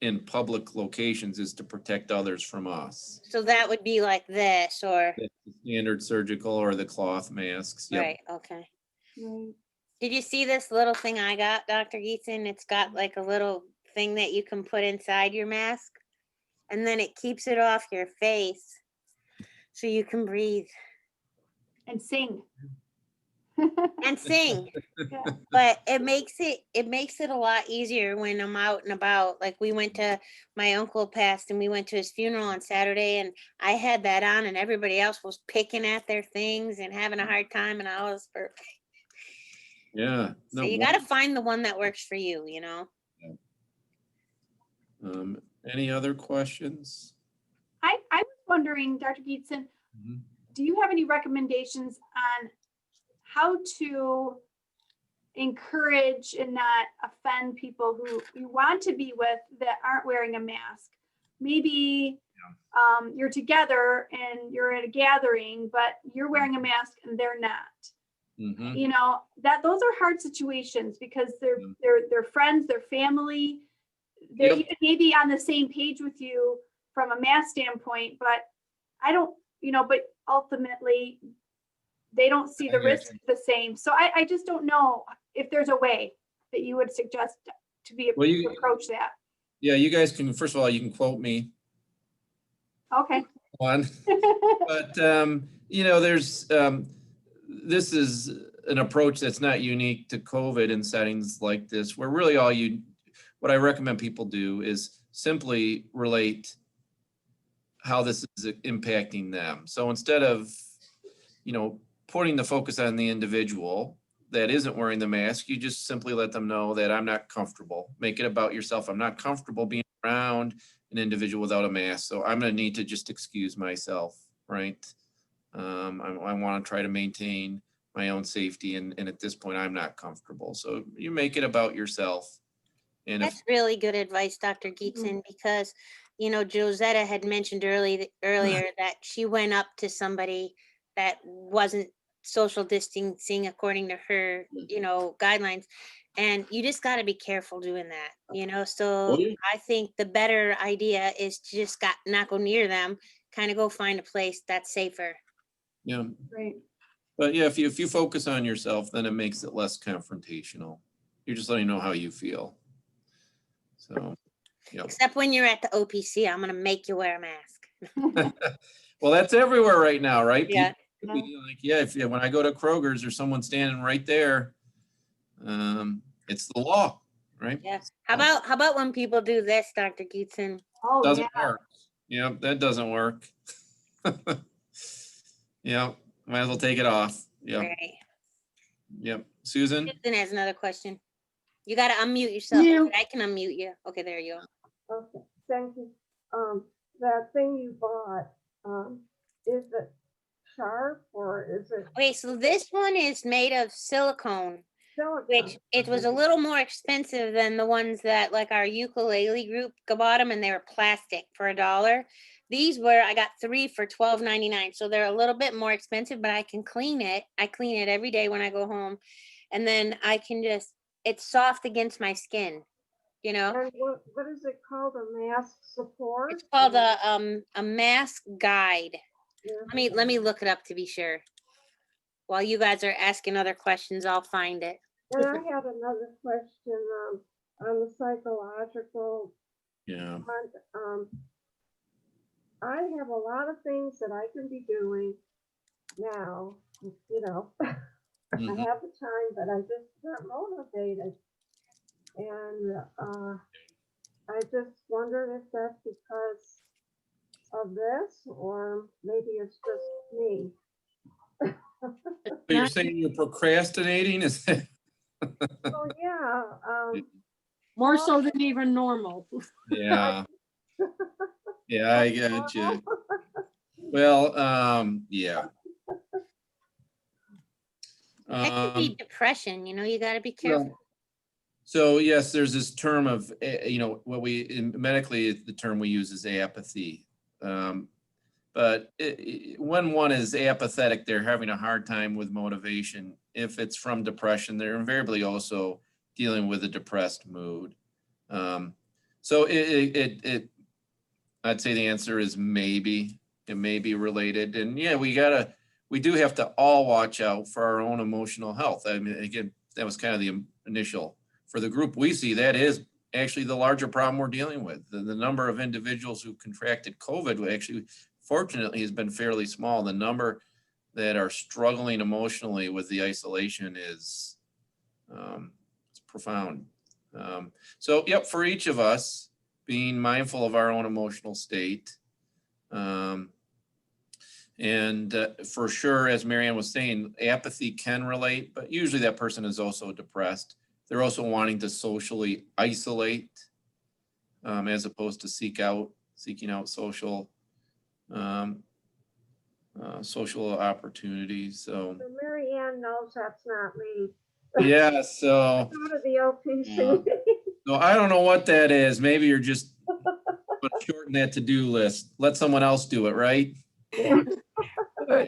in public locations is to protect others from us. So that would be like this, or The standard surgical or the cloth masks. Yep. right. Okay. Right. Did you see this little thing I got, Dr. Gietzen? It's got like a little thing that you can put inside your mask, and then it keeps it off your face so you can breathe And sing. and sing. Yeah. But it makes it a lot easier when I'm out and about. Like, we went to, my uncle passed and we went to his funeral on Saturday, and I had that on and everybody else was picking at their things and having a hard time, and I was perfect. Yeah. So you got to find the one that works for you, you know? Any other questions? I was wondering, Dr. Gietzen, do you have any recommendations on how to encourage and not offend people who you want to be with that aren't wearing a mask? Maybe you're together and you're at a gathering, but you're wearing a mask and they're not. You know, those are hard situations, because they're friends, they're family. They're even maybe on the same page with you from a mask standpoint, but I don't but ultimately they don't see I the got risk you. the same. So I just don't know if there's a way that you would suggest to be Well, to approach that. Yeah, you guys can, first of all, you can quote me Okay. on, but, there's, this is an approach that's not unique to COVID in settings like this, where really what I recommend people do is simply relate how this is impacting them. So instead of, putting the focus on the individual that isn't wearing the mask, you just simply let them know that I'm not comfortable. Make it about yourself. I'm not comfortable being around an individual without a mask, so I'm going to need to just excuse myself, right? I want to try to maintain my own safety, and at this point, I'm not comfortable. So you make it about yourself. And if That's really good advice, Dr. Gietzen, because, Josetta had mentioned earlier that she went up to somebody that wasn't social distancing according to her, guidelines. And you just got to be careful doing that, so Oh, yeah. I think the better idea is to just not go near them, kind of go find a place that's safer. yeah, Right. but yeah, if you focus on yourself, then it makes it less confrontational. You're just letting know how you feel. So, yeah. Except when you're at the OPC, I'm going to make you wear a mask. Well, that's everywhere right now, right? Yeah. People be like, when I go to Kroger's, there's someone standing right there. It's the law, right? Yeah. How about when people do this, Dr. Gietzen? Oh, Doesn't yeah. work. Yeah, that doesn't work. Yeah, might as well take it off. Yeah, Right. yep. Susan? Susan has another question. You got to unmute yourself. Mute. I can unmute you. Okay, there you go. Okay, thank you. That thing you bought, is it sharp or is it Okay, so this one is made of silicone, silicone? which it was a little more expensive than the ones that like our ukulele group bought them, and they were plastic for $1. I got 3 for $12.99. So they're a little bit more expensive, but I can clean it. I clean it every day when I go home. And then it's soft against my skin, And what is it called? A mask support? It's called a mask guide. Yeah. Let me look it up to be sure. While you guys are asking other questions, I'll find it. And I had another question on the psychological Yeah. front. I have a lot of things that I can be doing now, I Mhm. have the time, but I'm just not motivated. And I just wondered if that's because of this, or maybe it's just me. So you're saying you're procrastinating? Is that? Oh, yeah. More so than even normal. Yeah. Yeah, I get you. Well, yeah. That could be depression, you got to be careful. So yes, there's this term of, medically, the term we use is apathy. But when one is apathetic, they're having a hard time with motivation. If it's from depression, they're invariably also dealing with a depressed mood. So I'd say the answer is maybe. It may be related. And yeah, we do have to all watch out for our own emotional health. I mean, again, that was kind of the initial. For the group we see, that is actually the larger problem we're dealing with. The number of individuals who contracted COVID actually, fortunately, has been fairly small. The number that are struggling emotionally with the isolation is it's profound. So, yep, for each of us, being mindful of our own emotional state. And for sure, as Marianne was saying, apathy can relate, but usually that person is also depressed. They're also wanting to socially isolate as opposed to seeking out social opportunities. So Marianne knows that's not me. yeah, so Go to the OPC. Yeah. So I don't know what that is. Maybe you're just shorten that to-do list. Let someone else do it, right?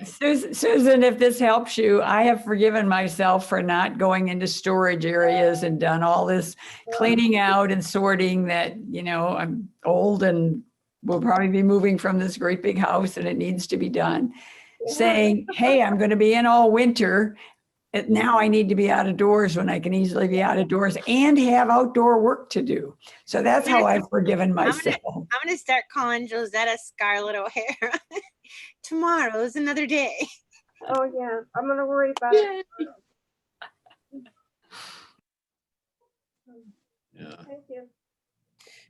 Susan, if this helps you, I have forgiven myself for not going into storage areas and done all this cleaning out and sorting that, I'm old and we'll probably be moving from this great big house and it needs to be done. Yeah. Saying, hey, I'm going to be in all winter. Now I need to be out of doors when I can easily be out of doors and have outdoor work to do. So that's how I've forgiven myself. I'm gonna start calling Josetta Scarlett O'Hara. Tomorrow's another day. Oh, yeah, I'm gonna worry about it. Yeah. Thank you.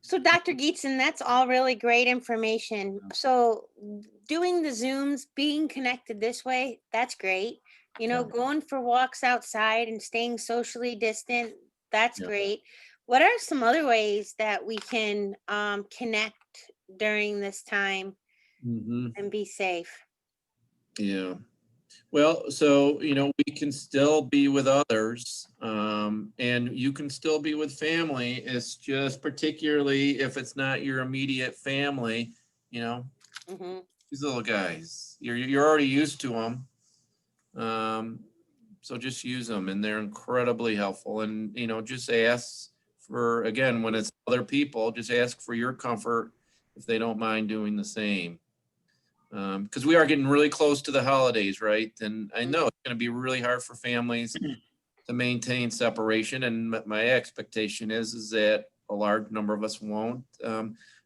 So Dr. Gietzen, that's all really great information. So doing the Zooms, being connected this way, that's great. You know, Yeah. going for walks outside and staying socially distant, that's Yeah. great. What are some other ways that we can connect during this time Mhm. and be safe? Yeah. Well, so, we can still be with others, and you can still be with family. It's just particularly if it's not your immediate family, Mhm. these little guys, you're already used to them. So just use them, and they're incredibly helpful. And, just ask for, again, when it's other people, just ask for your comfort if they don't mind doing the same. Because we are getting really close to the holidays, right? And I know it's going to be really hard for families to maintain separation. And my expectation is that a large number of us won't.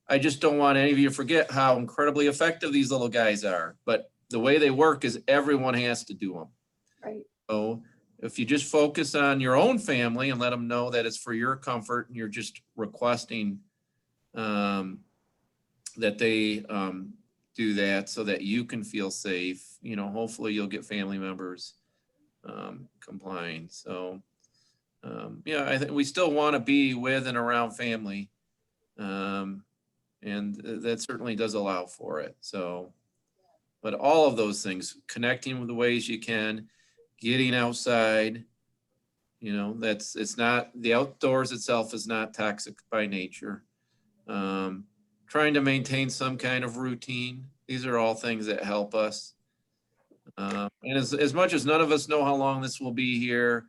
I just don't want any of you to forget how incredibly effective these little guys are. But the way they work is everyone has to do them. Right. So if you just focus on your own family and let them know that it's for your comfort and you're just requesting that they do that so that you can feel safe, hopefully you'll get family members complying. So yeah, I think we still want to be with and around family. And that certainly does allow for it. So, but all of those things, connecting with the ways you can, getting outside, it's not, the outdoors itself is not toxic by nature. Trying to maintain some kind of routine. These are all things that help us. And as much as none of us know how long this will be here,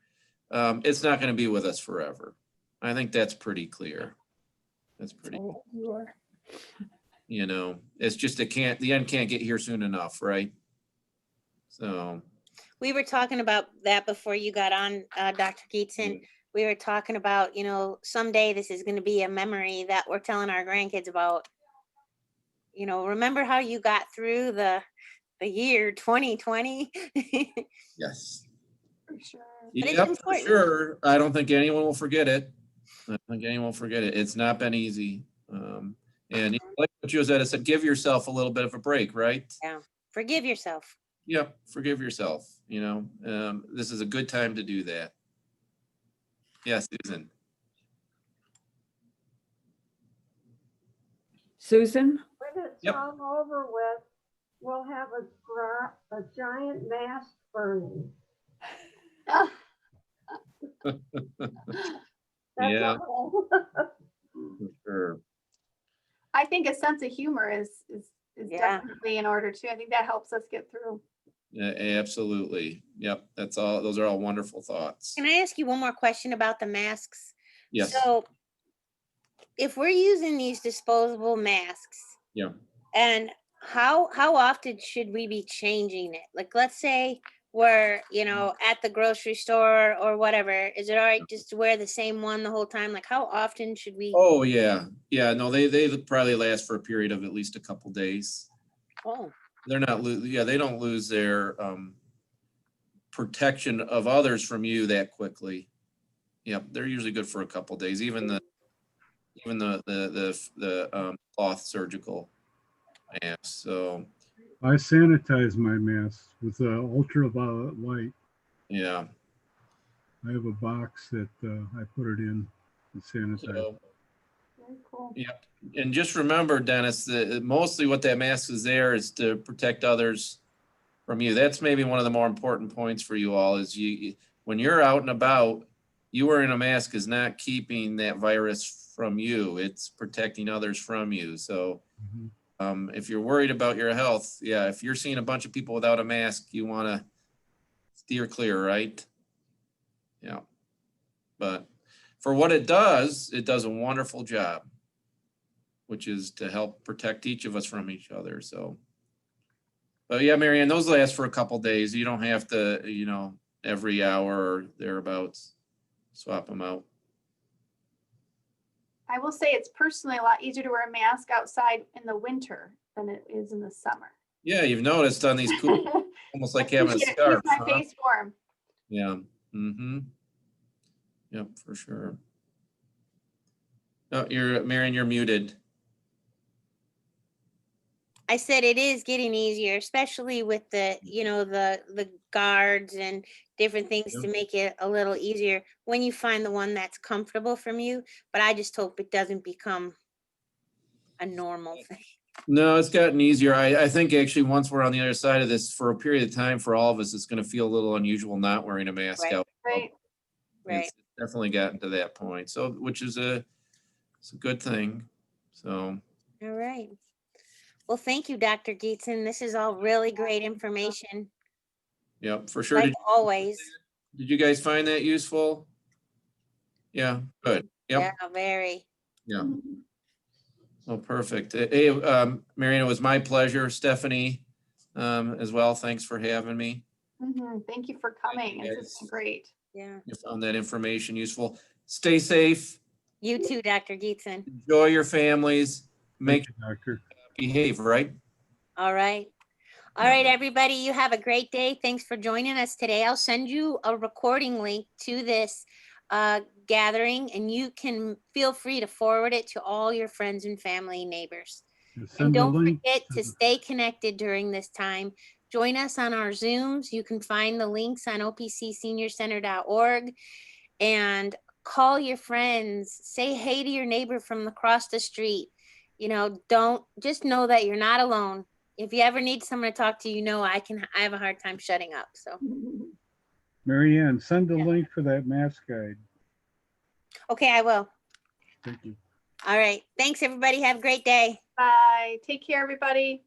it's not going to be with us forever. I think that's pretty clear. That's pretty, it's just, the end can't get here soon enough, right? So. We were talking about that before you got on, Dr. Gietzen. We were talking about, someday this is going to be a memory that we're telling our grandkids about. Remember how you got through the year 2020? Yes. For sure. But it's Yep, for important. sure. I don't think anyone will forget it. I don't think anyone will forget it. It's not been easy. And like what Josetta said, give yourself a little bit of a break, right? Yeah. Forgive yourself. Yep, forgive yourself. This is a good time to do that. Yes, Susan. Susan? When it's Yep. all over with, we'll have a giant mask burning. That's Yeah, all. for sure. I think a sense of humor is Yeah. definitely in order too. I think that helps us get through. Yeah, absolutely. Yep, that's all. Those are all wonderful thoughts. Can I ask you one more question about the masks? Yes. So if we're using these disposable masks, Yeah. and how often should we be changing it? Like, let's say we're, at the grocery store or whatever. Is it all right just to wear the same one the whole time? Like, how often should we? Oh, yeah. Yeah, no, they probably last for a period of at least a couple days. Oh, They're not, they don't lose their protection of others from you that quickly. Yep, they're usually good for a couple days, even the cloth surgical masks. So I sanitize my mask with ultraviolet light. yeah. I have a box that I put it in and sanitize. So, Very cool. yep. And just remember, Dennis, that mostly what that mask is there is to protect others from you. That's maybe one of the more important points for you all is when you're out and about, you wearing a mask is not keeping that virus from you. It's protecting others from you. So if you're worried about your health, yeah, if you're seeing a bunch of people without a mask, you want to steer clear, right? Yeah. But for what it does a wonderful job. which is to help protect each of us from each other. So, but yeah, Marianne, those last for a couple days. You don't have to, you know, every hour or thereabouts, swap them out. I will say it's personally a lot easier to wear a mask outside in the winter than it is in the summer. Yeah, you've noticed on these cool, almost like having a Keeps scarf. my Huh? face warm. Yeah. Mm-hmm. Yep, for sure. Oh, Marianne, you're muted. I said it is getting easier, especially with the, you know, the guards and different things to Yep. make it a little easier when you find the one that's comfortable from you. But I just hope it doesn't become a normal thing. No, it's gotten easier. I think actually once we're on the other side of this for a period of time for all of us, it's going to feel a little unusual not wearing a mask Right. out. Right. Right. It's definitely gotten to that point. So, which is it's a good thing. So, All right. Well, thank you, Dr. Gietzen. This is all really great information, yep, for sure. like always. Did you guys find that useful? Yeah, good. Yep. Yeah, very. Yeah. Oh, perfect. Hey, Marianne, it was my pleasure. Stephanie, as well. Thanks for having me. Thank you for coming. you, This is guys. great. Yeah. You found that information useful. Stay safe. You too, Dr. Gietzen. Enjoy your families. Make Thank you, Doctor. behave, right? All right. All Yeah. right, everybody, you have a great day. Thanks for joining us today. I'll send you a recording link to this gathering, and you can feel free to forward it to all your friends and family, neighbors. And Send the don't link. forget to stay connected during this time. Join us on our Zooms. You can find the links on opcseniorcenter.org and call your friends. Say hey to your neighbor from across the street. You know, just know that you're not alone. If you ever need someone to talk to, you know, I have a hard time shutting up. So, Marianne, send the link for that mask guide. okay, I will. Thank you. All right. Thanks, everybody. Have a great day. Bye. Take care, everybody.